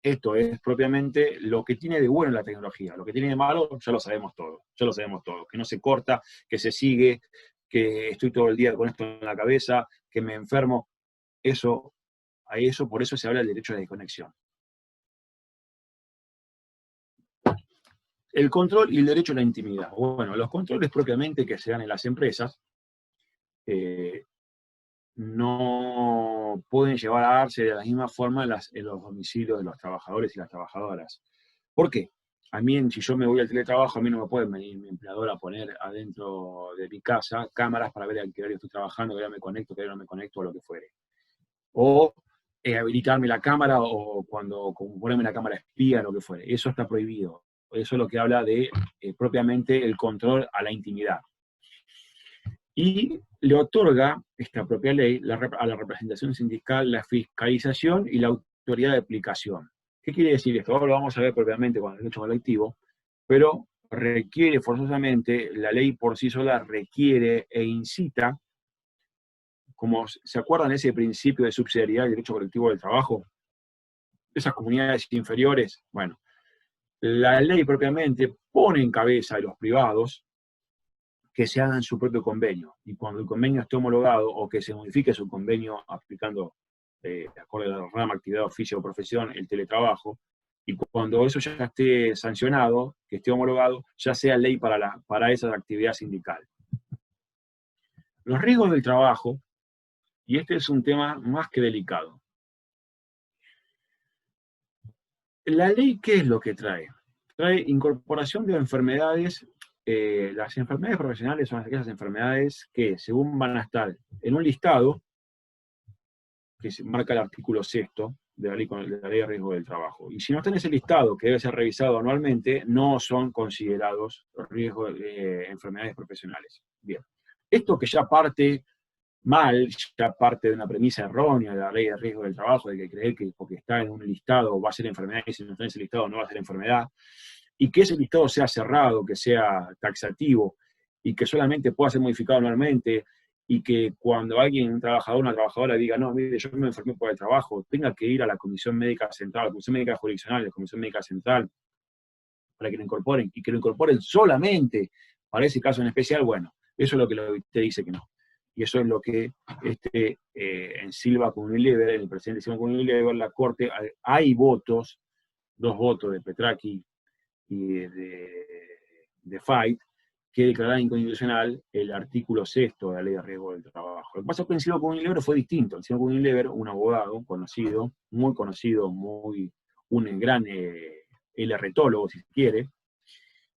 Esto es propiamente lo que tiene de bueno la tecnología. Lo que tiene de malo, ya lo sabemos todo. Que no se corta, que se sigue, que estoy todo el día con esto en la cabeza, que me enfermo. Por eso se habla del derecho a la desconexión. El control y el derecho a la intimidad. Bueno, los controles propiamente que se dan en las empresas no pueden llevar a darse de la misma forma en los domicilios de los trabajadores y las trabajadoras. ¿Por qué? A mí, si yo me voy al teletrabajo, a mí no me puede venir mi empleador a poner adentro de mi casa cámaras para ver a qué horario estoy trabajando, que hora me conecto, que hora no me conecto, o lo que fuere. O habilitarme la cámara, o ponerme la cámara espía, lo que fuere. Eso está prohibido. Eso es lo que habla de propiamente el control a la intimidad. Y le otorga esta propia ley a la representación sindical la fiscalización y la autoridad de aplicación. ¿Qué quiere decir esto? Ahora lo vamos a ver propiamente con el derecho colectivo, pero requiere forzosamente, la ley por sí sola requiere e incita, como se acuerdan de ese principio de subsidiariedad del derecho colectivo del trabajo, esas comunidades inferiores, bueno, la ley propiamente pone en cabeza a los privados que se hagan su propio convenio, y cuando el convenio esté homologado o que se modifique su convenio aplicando, de acuerdo a la rama, actividad, oficio o profesión, el teletrabajo, y cuando eso ya esté sancionado, que esté homologado, ya sea ley para esa actividad sindical. Los riesgos del trabajo, y este es un tema más que delicado. La ley, ¿qué es lo que trae? Trae incorporación de enfermedades. Las enfermedades profesionales son aquellas enfermedades que, según van a estar en un listado, que se marca el artículo 6º de la ley de riesgo del trabajo. Y si no está en ese listado, que debe ser revisado anualmente, no son considerados riesgos de enfermedades profesionales. Bien. Esto que ya parte mal, ya parte de una premisa errónea de la ley de riesgo del trabajo, de que creer que porque está en un listado va a ser enfermedad, y si no está en ese listado no va a ser enfermedad, y que ese listado sea cerrado, que sea taxativo, y que solamente pueda ser modificado anualmente, y que cuando alguien, un trabajador o una trabajadora diga, no, mire, yo me enfermé por el trabajo, tenga que ir a la Comisión Médica Central, a la Comisión Médica Jurisdiccional, a la Comisión Médica Central, para que lo incorporen, y que lo incorporen solamente para ese caso en especial, bueno, eso es lo que te dice que no. Y eso es lo que en Silva con Unilever, el presidente Silva con Unilever, la Corte, hay votos, 2 votos de Petraki y de Fait, que declararon inconstitucional el artículo 6º de la ley de riesgo del trabajo. Lo que pasa es que en Silva con Unilever fue distinto. En Silva con Unilever, un abogado conocido, un gran LRtólogo, si se quiere,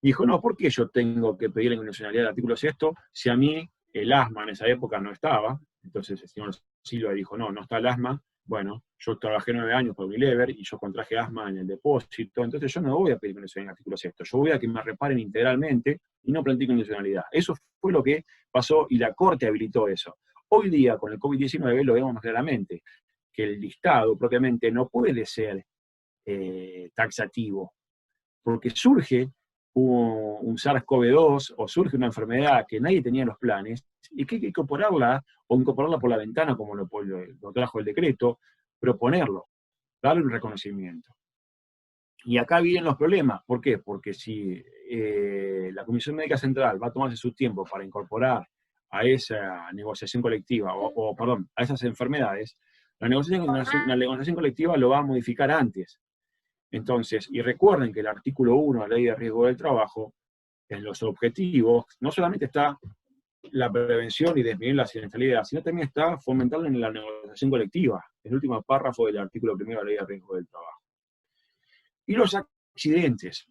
dijo, no, ¿por qué yo tengo que pedir la inconstitucionalidad del artículo 6º si a mí el asma en esa época no estaba? Entonces el señor Silva dijo, no está el asma. Bueno, yo trabajé 9 años por Unilever y yo contraje asma en el depósito, entonces yo no voy a pedir condicionalidad en el artículo 6º, yo voy a que me reparen integralmente y no plantee condicionalidad. Eso fue lo que pasó y la Corte habilitó eso. Hoy día, con el COVID-19, lo vemos más claramente, que el listado propiamente no puede ser taxativo, porque surge un SARS-CoV-2 o surge una enfermedad que nadie tenía en los planes y que hay que incorporarla por la ventana como lo trajo el decreto, proponerlo, darle un reconocimiento. Y acá vienen los problemas. ¿Por qué? Porque si la Comisión Médica Central va a tomarse su tiempo para incorporar a esa negociación colectiva, a esas enfermedades, la negociación colectiva lo va a modificar antes. Entonces, y recuerden que el artículo 1 de la Ley de Riesgo del Trabajo, en los objetivos, no solamente está la prevención y disminuir la siniestralidad, sino también está fomentarla en la negociación colectiva, el último párrafo del artículo 1 de la Ley de Riesgo del Trabajo. Y los accidentes,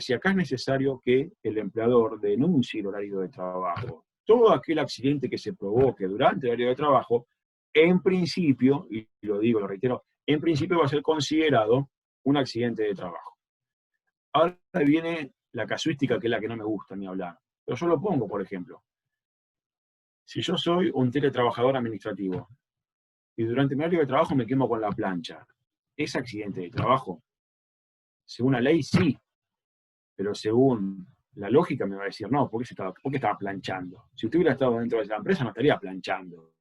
y acá es necesario que el empleador denuncie el horario de trabajo. Todo aquel accidente que se provoque durante el horario de trabajo en principio, y lo digo, lo reitero, en principio va a ser considerado un accidente de trabajo. Ahora viene la casuística, que es la que no me gusta ni hablar. Pero yo lo pongo, por ejemplo. Si yo soy un teletrabajador administrativo y durante mi horario de trabajo me quemo con la plancha, ¿es accidente de trabajo? Según la ley, sí. Pero según la lógica me va a decir, no, ¿por qué estaba planchando? Si usted hubiera estado dentro de la empresa no estaría planchando.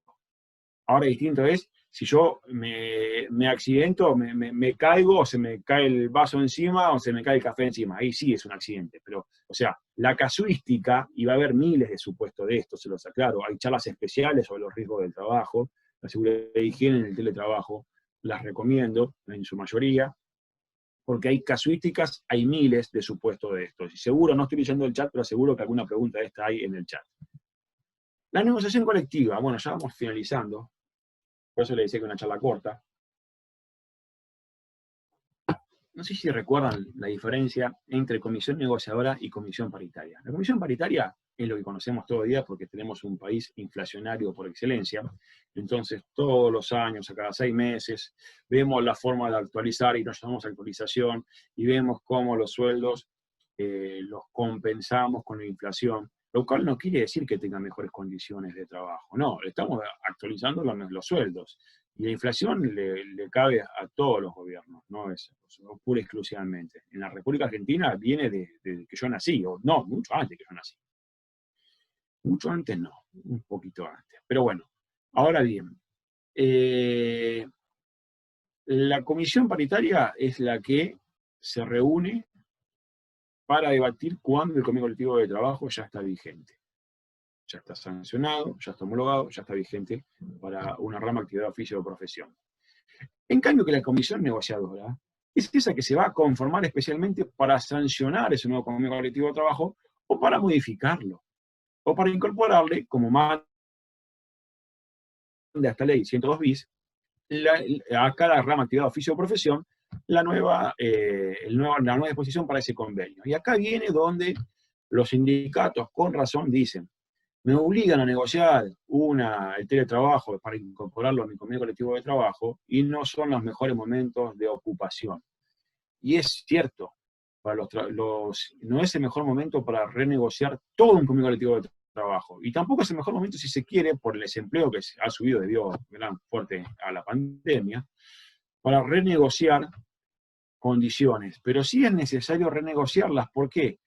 Ahora distinto es, si yo me accidento, me caigo, o se me cae el vaso encima, o se me cae el café encima. Ahí sí es un accidente. Pero, o sea, la casuística, y va a haber miles de supuestos de esto, se los aclaro. Hay charlas especiales sobre los riesgos del trabajo, la seguridad de higiene en el teletrabajo, las recomiendo en su mayoría, porque hay casuísticas, hay miles de supuestos de estos. Y seguro, no estoy leyendo el chat, pero seguro que alguna pregunta de esta hay en el chat. La negociación colectiva, bueno, ya vamos finalizando. Por eso le decía que una charla corta. No sé si recuerdan la diferencia entre comisión negociadora y comisión paritaria. La comisión paritaria es lo que conocemos todo el día porque tenemos un país inflacionario por excelencia. Entonces, todos los años, a cada 6 meses, vemos la forma de actualizar y nos llamamos actualización y vemos cómo los sueldos los compensamos con la inflación. Lo cual no quiere decir que tengan mejores condiciones de trabajo. No, estamos actualizando los sueldos. Y la inflación le cabe a todos los gobiernos, no es pura y exclusivamente. En la República Argentina viene de que yo nací, o no, mucho antes que yo nací. Mucho antes no, un poquito antes. Pero bueno, ahora bien, la comisión paritaria es la que se reúne para debatir cuándo el convenio colectivo de trabajo ya está vigente. Ya está sancionado, ya está homologado, ya está vigente para una rama de actividad, oficio o profesión. En cambio que la comisión negociadora es esa que se va a conformar especialmente para sancionar ese nuevo convenio colectivo de trabajo o para modificarlo, o para incorporarle, como manda esta ley 102 bis, a cada rama de actividad, oficio o profesión, la nueva disposición para ese convenio. Y acá viene donde los sindicatos, con razón, dicen, me obligan a negociar el teletrabajo para incorporarlo a mi convenio colectivo de trabajo y no son los mejores momentos de ocupación. Y es cierto, no es el mejor momento para renegociar todo un convenio colectivo de trabajo. Y tampoco es el mejor momento, si se quiere, por el desempleo que ha subido debido fuerte a la pandemia, para renegociar condiciones. Pero sí es necesario renegociarlas. ¿Por qué?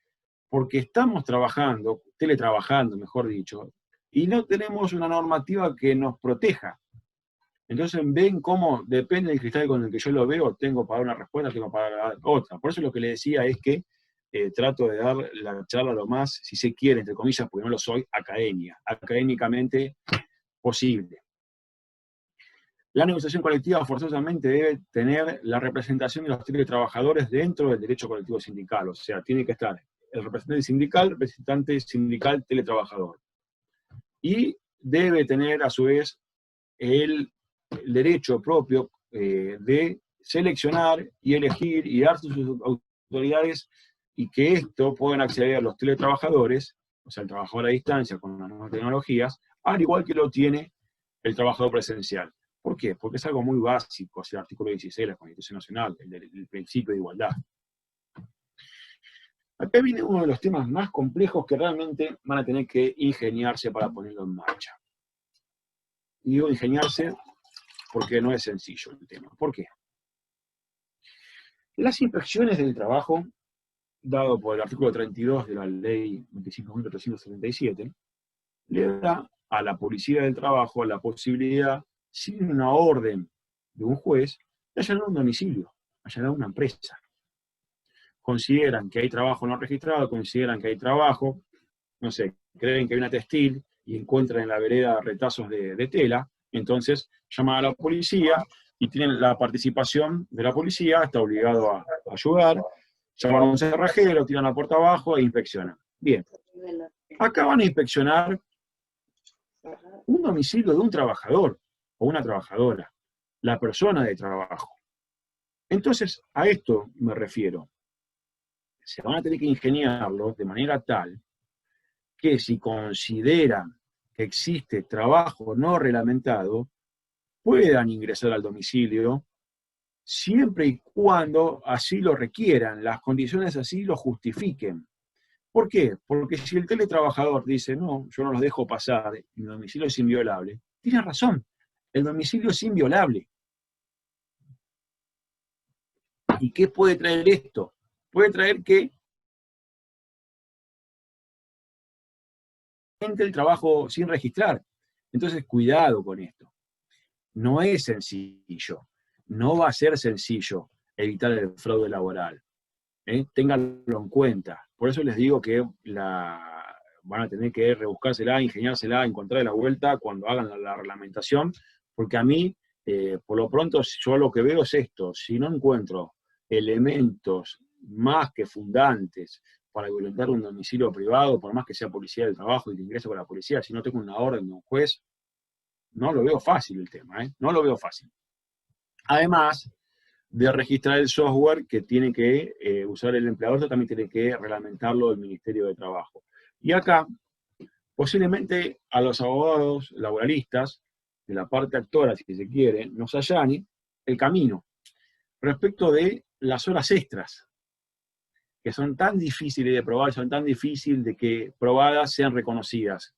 Porque estamos teletrabajando, mejor dicho, y no tenemos una normativa que nos proteja. Entonces ven cómo, depende del cristal con el que yo lo veo, tengo para dar una respuesta, tengo para dar otra. Por eso lo que le decía es que trato de dar la charla lo más, si se quiere, entre comillas, porque no lo soy, académicamente posible. La negociación colectiva forzosamente debe tener la representación de los teletrabajadores dentro del derecho colectivo sindical, o sea, tiene que estar el representante sindical teletrabajador. Y debe tener, a su vez, el derecho propio de seleccionar y elegir y dar sus autoridades y que esto puedan acceder a los teletrabajadores, o sea, el trabajador a distancia con las nuevas tecnologías, al igual que lo tiene el trabajador presencial. ¿Por qué? Porque es algo muy básico, es el artículo 16 de la Constitución Nacional, el principio de igualdad. Acá viene uno de los temas más complejos que realmente van a tener que ingeniarse para ponerlo en marcha. Y digo ingeniarse porque no es sencillo el tema. ¿Por qué? Las inspecciones del trabajo, dado por el artículo 32 de la ley 25.377, le da a la policía del trabajo la posibilidad, sin una orden de un juez, de allanar un domicilio, allanar una empresa. Consideran que hay trabajo no registrado, consideran que hay trabajo, no sé, creen que hay una textil y encuentran en la vereda retazos de tela, entonces llaman a la policía y tienen la participación de la policía, está obligado a ayudar, llaman a un cerrajero, tiran la puerta abajo e inspeccionan. Bien, acá van a inspeccionar un domicilio de un trabajador o una trabajadora, la persona de trabajo. Entonces, a esto me refiero. Se van a tener que ingeniarlo de manera tal que si consideran que existe trabajo no reglamentado, puedan ingresar al domicilio, siempre y cuando así lo requieran, las condiciones así lo justifiquen. ¿Por qué? Porque si el teletrabajador dice, no, yo no los dejo pasar, mi domicilio es inviolable, tiene razón, el domicilio es inviolable. ¿Y qué puede traer esto? Puede traer que entre el trabajo sin registrar. Entonces, cuidado con esto. No es sencillo, no va a ser sencillo evitar el fraude laboral. Ténganlo en cuenta. Por eso les digo que van a tener que rebuscársela, ingeniársela, encontrar la vuelta cuando hagan la reglamentación, porque a mí, por lo pronto, yo lo que veo es esto: si no encuentro elementos más que fundantes para violentar un domicilio privado, por más que sea policía del trabajo y que ingrese con la policía, si no tengo una orden de un juez, no lo veo fácil el tema, no lo veo fácil. Además de registrar el software que tiene que usar el empleador, esto también tiene que reglamentarlo el Ministerio de Trabajo. Y acá, posiblemente a los abogados laboralistas, de la parte actora, si se quiere, nos allane el camino respecto de las horas extras, que son tan difíciles de probar, son tan difíciles de que probadas sean reconocidas.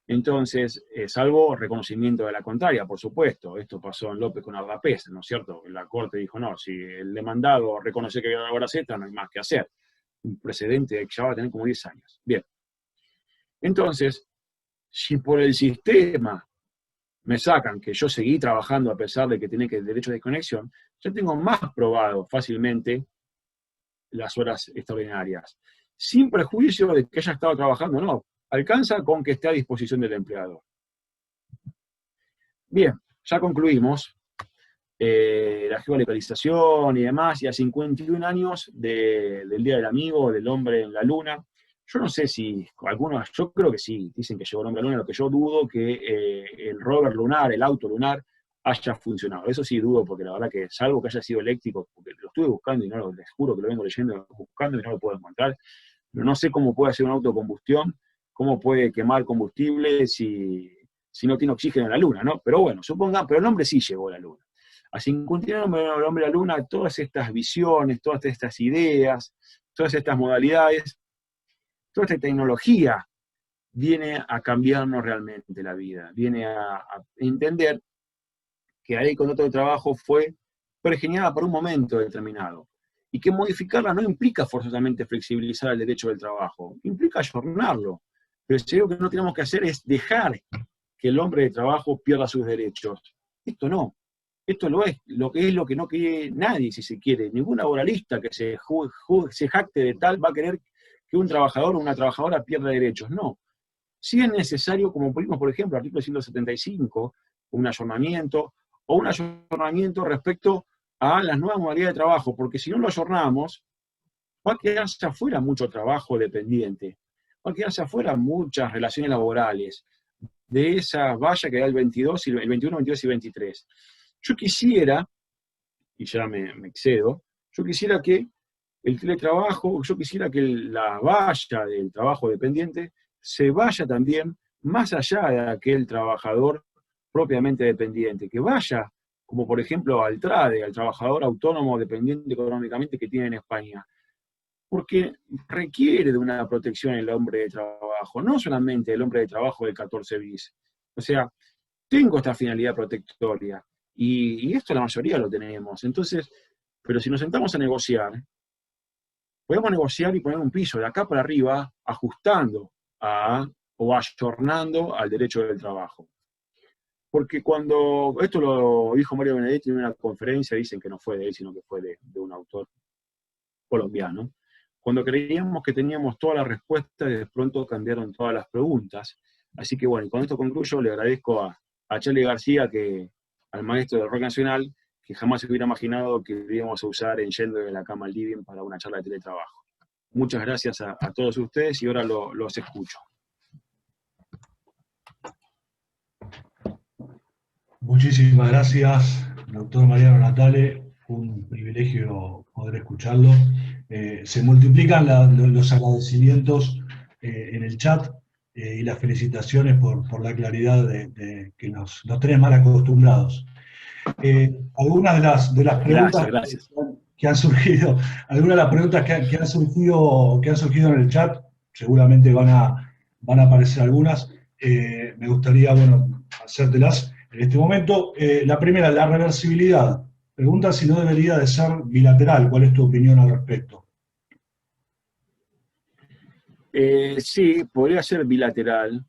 Entonces, salvo reconocimiento de la contraria, por supuesto. Esto pasó en López con Ardapés, ¿no es cierto? La Corte dijo, no, si el demandado reconoce que había horas extras, no hay más que hacer. Un precedente que ya va a tener como 10 años. Bien. Entonces, si por el sistema me sacan que yo seguí trabajando a pesar de que tiene que derecho de desconexión, yo tengo más probado fácilmente las horas extraordinarias. Sin prejuicio de que haya estado trabajando o no. Alcanza con que esté a disposición del empleador. Bien, ya concluimos la geolocalización y demás, y a 51 años del Día del Amigo, del Hombre en la Luna. Yo no sé si algunos, yo creo que sí, dicen que llegó el Hombre a la Luna, lo que yo dudo que el rover lunar, el auto lunar, haya funcionado. Eso sí dudo, porque la verdad que salvo que haya sido eléctrico, porque lo estuve buscando y no les juro que lo vengo leyendo, buscando y no lo puedo encontrar, pero no sé cómo puede hacer un autocombustión, cómo puede quemar combustible si no tiene oxígeno en la Luna, ¿no? Pero bueno, supongan, pero el hombre sí llegó a la Luna. A 51 el hombre a la Luna, todas estas visiones, todas estas ideas, todas estas modalidades, toda esta tecnología viene a cambiarnos realmente la vida, viene a entender que la ley de contrato de trabajo fue pergeñada por un momento determinado, y que modificarla no implica forzosamente flexibilizar el derecho del trabajo, implica ayornarlo. Pero si algo que no tenemos que hacer es dejar que el hombre de trabajo pierda sus derechos. Esto no. Esto lo que no quiere nadie, si se quiere. Ningún laboralista que se jacte de tal va a querer que un trabajador o una trabajadora pierda derechos. No. Si es necesario, como vimos, por ejemplo, artículo 175, un ayornamiento respecto a las nuevas modalidades de trabajo, porque si no lo ayornamos, va a quedarse afuera mucho trabajo dependiente. Va a quedarse afuera muchas relaciones laborales, de esa valla que da el 21, 22 y 23. Yo quisiera, y ya me excedo, yo quisiera que el teletrabajo, yo quisiera que la valla del trabajo dependiente se vaya también más allá de aquel trabajador propiamente dependiente, que vaya, como por ejemplo al TRADE, al trabajador autónomo dependiente económicamente que tiene en España, porque requiere de una protección el hombre de trabajo, no solamente el hombre de trabajo del 14 bis. O sea, tengo esta finalidad protectoria, y esto la mayoría lo tenemos. Entonces, pero si nos sentamos a negociar, podemos negociar y poner un piso de acá para arriba, ajustando o ayornando al derecho del trabajo. Porque cuando, esto lo dijo Mario Benedetti en una conferencia, dicen que no fue de él, sino que fue de un autor colombiano, cuando creíamos que teníamos todas las respuestas, de pronto cambiaron todas las preguntas. Así que bueno, y con esto concluyo, le agradezco a Charlie García, al maestro del rock nacional, que jamás se hubiera imaginado que íbamos a usar en Yendo de la Cama al Living para una charla de teletrabajo. Muchas gracias a todos ustedes, y ahora los escucho. Muchísimas gracias, doctor Mariano Natale. Un privilegio poder escucharlo. Se multiplican los agradecimientos en el chat y las felicitaciones por la claridad que nos tenés mal acostumbrados. Algunas de las preguntas Gracias. que han surgido, algunas de las preguntas que han surgido en el chat, seguramente van a aparecer algunas. Me gustaría, bueno, hacértelas en este momento. La primera, la reversibilidad. Pregunta si no debería de ser bilateral. ¿Cuál es tu opinión al respecto? Sí, podría ser bilateral.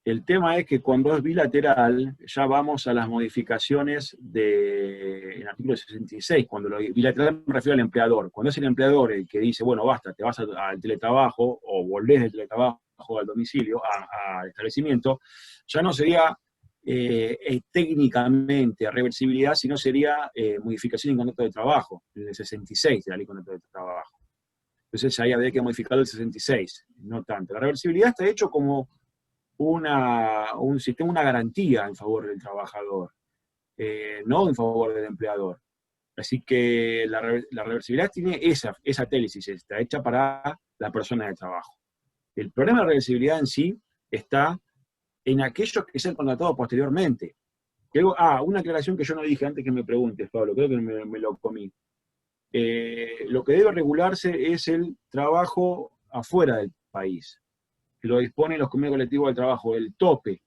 El tema es que cuando es bilateral, ya vamos a las modificaciones del artículo 66. Cuando lo bilateral me refiero al empleador. Cuando es el empleador el que dice, bueno, basta, te vas al teletrabajo o volvés del teletrabajo al domicilio, al establecimiento, ya no sería técnicamente reversibilidad, sino sería modificación en contrato de trabajo, el 66 de la ley de contrato de trabajo. Entonces ahí habría que modificar el 66, no tanto. La reversibilidad está hecho como un sistema, una garantía en favor del trabajador, no en favor del empleador. Así que la reversibilidad tiene esa télisis, está hecha para la persona de trabajo. El problema de la reversibilidad en sí está en aquellos que se han contratado posteriormente. Una aclaración que yo no dije antes que me preguntes, Pablo, creo que me lo comí. Lo que debe regularse es el trabajo afuera del país, que lo disponen los convenios colectivos del trabajo, el tope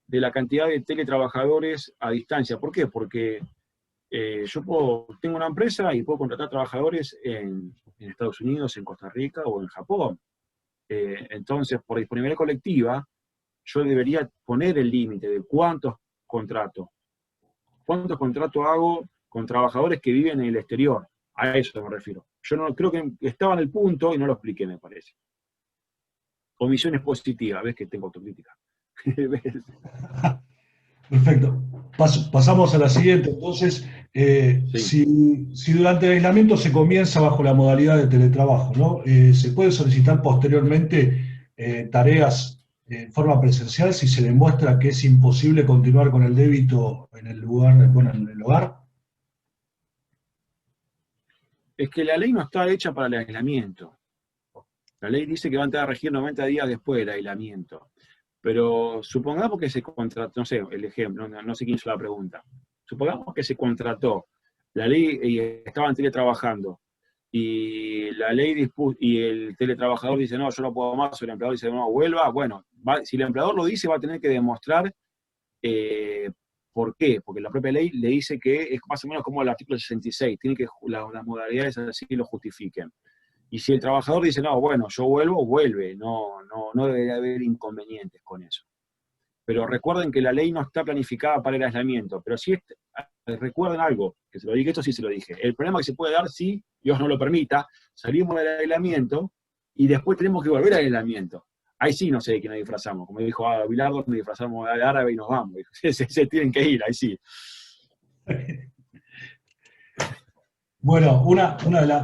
de la cantidad de teletrabajadores a distancia. ¿Por qué? Porque tengo una empresa y puedo contratar trabajadores en Estados Unidos, en Costa Rica o en Japón. Entonces, por disponibilidad colectiva, yo debería poner el límite de cuántos contratos hago con trabajadores que viven en el exterior. A eso me refiero. Yo no creo que estaba en el punto y no lo expliqué, me parece. Omisiones positivas, ves que tengo autocrítica. Perfecto. Pasamos a la siguiente. Entonces, Sí. si durante el aislamiento se comienza bajo la modalidad de teletrabajo, ¿no? ¿Se puede solicitar posteriormente tareas en forma presencial si se demuestra que es imposible continuar con el débito en el lugar, bueno, en el hogar? Es que la ley no está hecha para el aislamiento. La ley dice que van a entrar a regir 90 días después del aislamiento. Pero supongamos que se contrató, no sé, el ejemplo, no sé quién hizo la pregunta. Supongamos que se contrató la ley y estaban teletrabajando y la ley y el teletrabajador dice, no, yo no puedo más, o el empleador dice, no, vuelva. Bueno, si el empleador lo dice, va a tener que demostrar ¿por qué? Porque la propia ley le dice que es más o menos como el artículo 66, tiene que las modalidades así lo justifiquen. Y si el trabajador dice, no, bueno, yo vuelve, no debe haber inconvenientes con eso. Pero recuerden que la ley no está planificada para el aislamiento, pero sí recuerden algo, que se lo dije, esto sí se lo dije, el problema que se puede dar si Dios no lo permita, salimos del aislamiento y después tenemos que volver al aislamiento. Ahí sí no sé de qué nos disfrazamos, como dijo Bilardo, nos disfrazamos de árabe y nos vamos, se tienen que ir, ahí sí. Bueno, una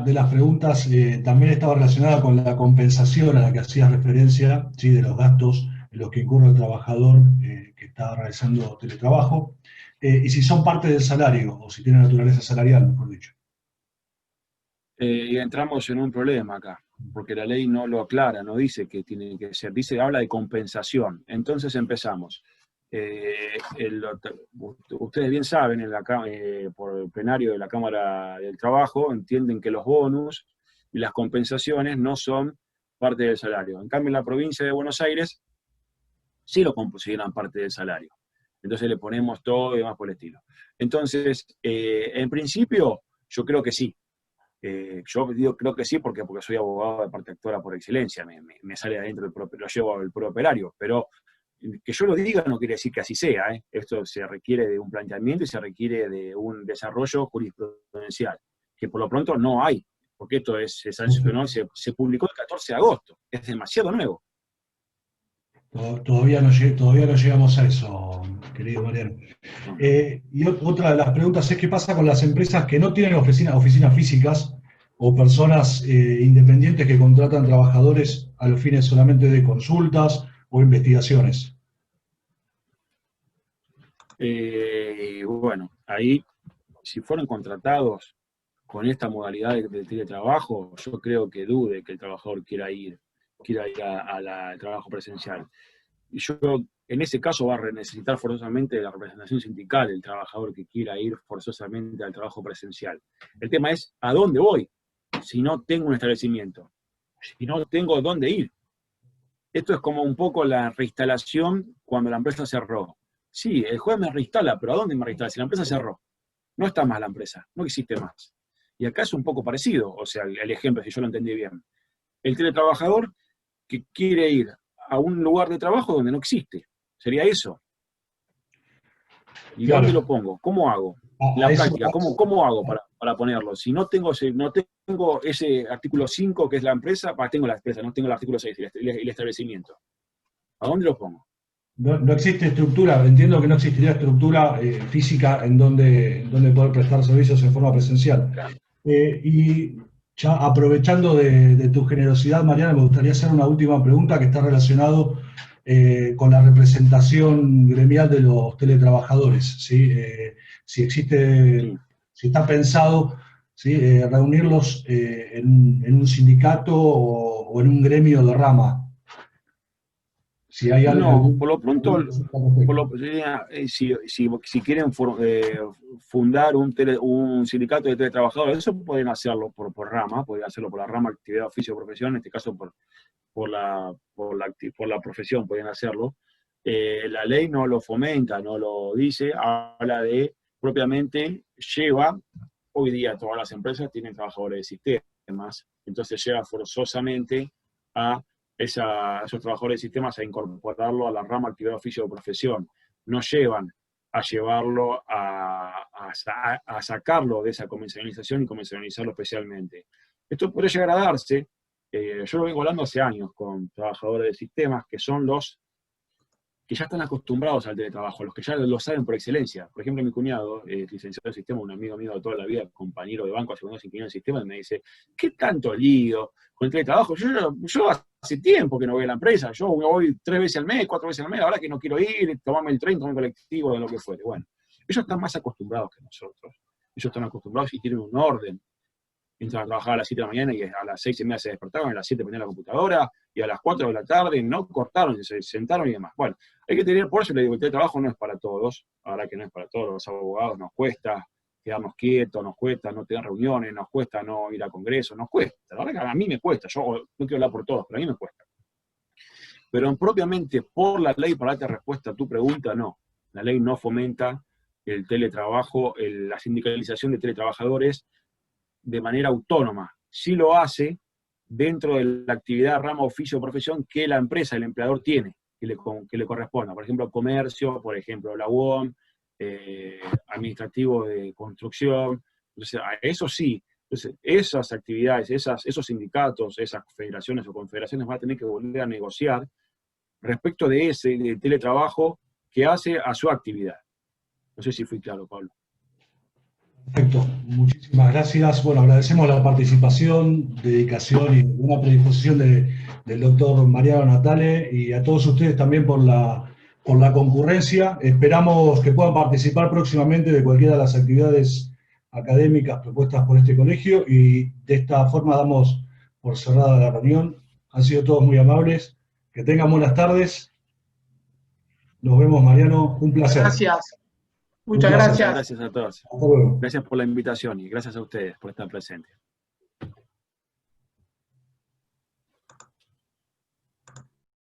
de las preguntas también estaba relacionada con la compensación a la que hacías referencia, ¿sí? De los gastos en los que incurre el trabajador que está realizando teletrabajo, y si son parte del salario, o si tienen naturaleza salarial, mejor dicho. Y entramos en un problema acá, porque la ley no lo aclara, no dice que tiene que ser, habla de compensación. Entonces empezamos. Ustedes bien saben, por el plenario de la Cámara del Trabajo, entienden que los bonus y las compensaciones no son parte del salario. En cambio, en la provincia de Buenos Aires sí lo consideran parte del salario. Entonces le ponemos todo y demás por el estilo. Entonces, en principio, yo creo que sí. Yo creo que sí porque soy abogado de parte actora por excelencia, me sale adentro lo llevo al propio operario, pero que yo lo diga no quiere decir que así sea, ¿eh? Esto se requiere de un planteamiento y se requiere de un desarrollo jurisprudencial, que por lo pronto no hay, porque esto se sancionó, se publicó el 14 de agosto, es demasiado nuevo. Todavía no llegamos a eso, querido Mariano. Y otra de las preguntas es qué pasa con las empresas que no tienen oficinas físicas o personas independientes que contratan trabajadores a los fines solamente de consultas o investigaciones. Bueno, ahí, si fueron contratados con esta modalidad de teletrabajo, yo creo que dude que el trabajador quiera ir al trabajo presencial. Y yo en ese caso va a necesitar forzosamente la representación sindical del trabajador que quiera ir forzosamente al trabajo presencial. El tema es, ¿a dónde voy? Si no tengo un establecimiento, si no tengo dónde ir. Esto es como un poco la reinstalación cuando la empresa cerró. Sí, el juez me reinstala, pero ¿a dónde me reinstala? Si la empresa cerró, no está más la empresa, no existe más. Y acá es un poco parecido, o sea, el ejemplo, si yo lo entendí bien. El teletrabajador que quiere ir a un lugar de trabajo donde no existe. ¿Sería eso? ¿Y Claro. dónde lo pongo? ¿Cómo hago? La práctica, ¿cómo hago para ponerlo? Si no tengo ese artículo 5, que es la empresa, tengo la empresa, no tengo el artículo 6, el establecimiento. ¿A dónde lo pongo? No existe estructura, entiendo que no existiría estructura física en donde poder prestar servicios en forma presencial. Claro. Y ya aprovechando de tu generosidad, Mariana, me gustaría hacer una última pregunta que está relacionado con la representación gremial de los teletrabajadores, ¿sí? Si existe, Sí. si está pensado, ¿sí? Reunirlos en un sindicato o en un gremio de rama. Si hay No, por lo pronto, si quieren fundar un sindicato de teletrabajadores, eso pueden hacerlo por rama, pueden hacerlo por la rama actividad, oficio, profesión, en este caso por la profesión pueden hacerlo. La ley no lo fomenta, no lo dice, habla de propiamente hoy día todas las empresas tienen trabajadores de sistemas, entonces lleva forzosamente a esos trabajadores de sistemas a incorporarlo a la rama actividad, oficio o profesión. No llevan a llevarlo a sacarlo de esa convencionalización y convencionalizarlo especialmente. Esto puede llegar a darse, yo lo vengo hablando hace años con trabajadores de sistemas que son los que ya están acostumbrados al teletrabajo, los que ya lo saben por excelencia. Por ejemplo, mi cuñado, licenciado en sistema, un amigo mío de toda la vida, compañero de banco, hace unos ingenieros de sistema, y me dice, ¿qué tanto lío con el teletrabajo? Yo hace tiempo que no voy a la empresa, yo voy 3 veces al mes, 4 veces al mes, ahora que no quiero ir, tomarme el tren, tomarme el colectivo, de lo que fuere. Bueno, ellos están más acostumbrados que nosotros. Ellos están acostumbrados y tienen un orden. Entran a trabajar a las 7 de la mañana y a las 6:30 se despertaban, a las 7 prendían la computadora, y a las 4 de la tarde no cortaron, se sentaron y demás. Bueno, hay que tener, por eso le digo, el teletrabajo no es para todos, ahora que no es para todos los abogados, nos cuesta quedarnos quietos, nos cuesta no tener reuniones, nos cuesta no ir a congresos, nos cuesta. La verdad que a mí me cuesta, yo no quiero hablar por todos, pero a mí me cuesta. Pero propiamente por la ley, para darte respuesta a tu pregunta, no. La ley no fomenta el teletrabajo, la sindicalización de teletrabajadores de manera autónoma. Sí lo hace dentro de la actividad, rama, oficio o profesión que la empresa, el empleador tiene, que le corresponda. Por ejemplo, comercio, por ejemplo, la UOM, administrativo de construcción. Entonces, eso sí. Entonces, esas actividades, esos sindicatos, esas federaciones o confederaciones van a tener que volver a negociar respecto de ese teletrabajo que hace a su actividad. No sé si fui claro, Pablo. Perfecto, muchísimas gracias. Bueno, agradecemos la participación, dedicación y una predisposición del doctor Mariano Natale y a todos ustedes también por la concurrencia. Esperamos que puedan participar próximamente de cualquiera de las actividades académicas propuestas por este colegio y de esta forma damos por cerrada la reunión. Han sido todos muy amables. Que tengan buenas tardes. Nos vemos, Mariano. Un placer. Gracias. Muchas gracias. Gracias a todos. Hasta luego. Gracias por la invitación y gracias a ustedes por estar presentes.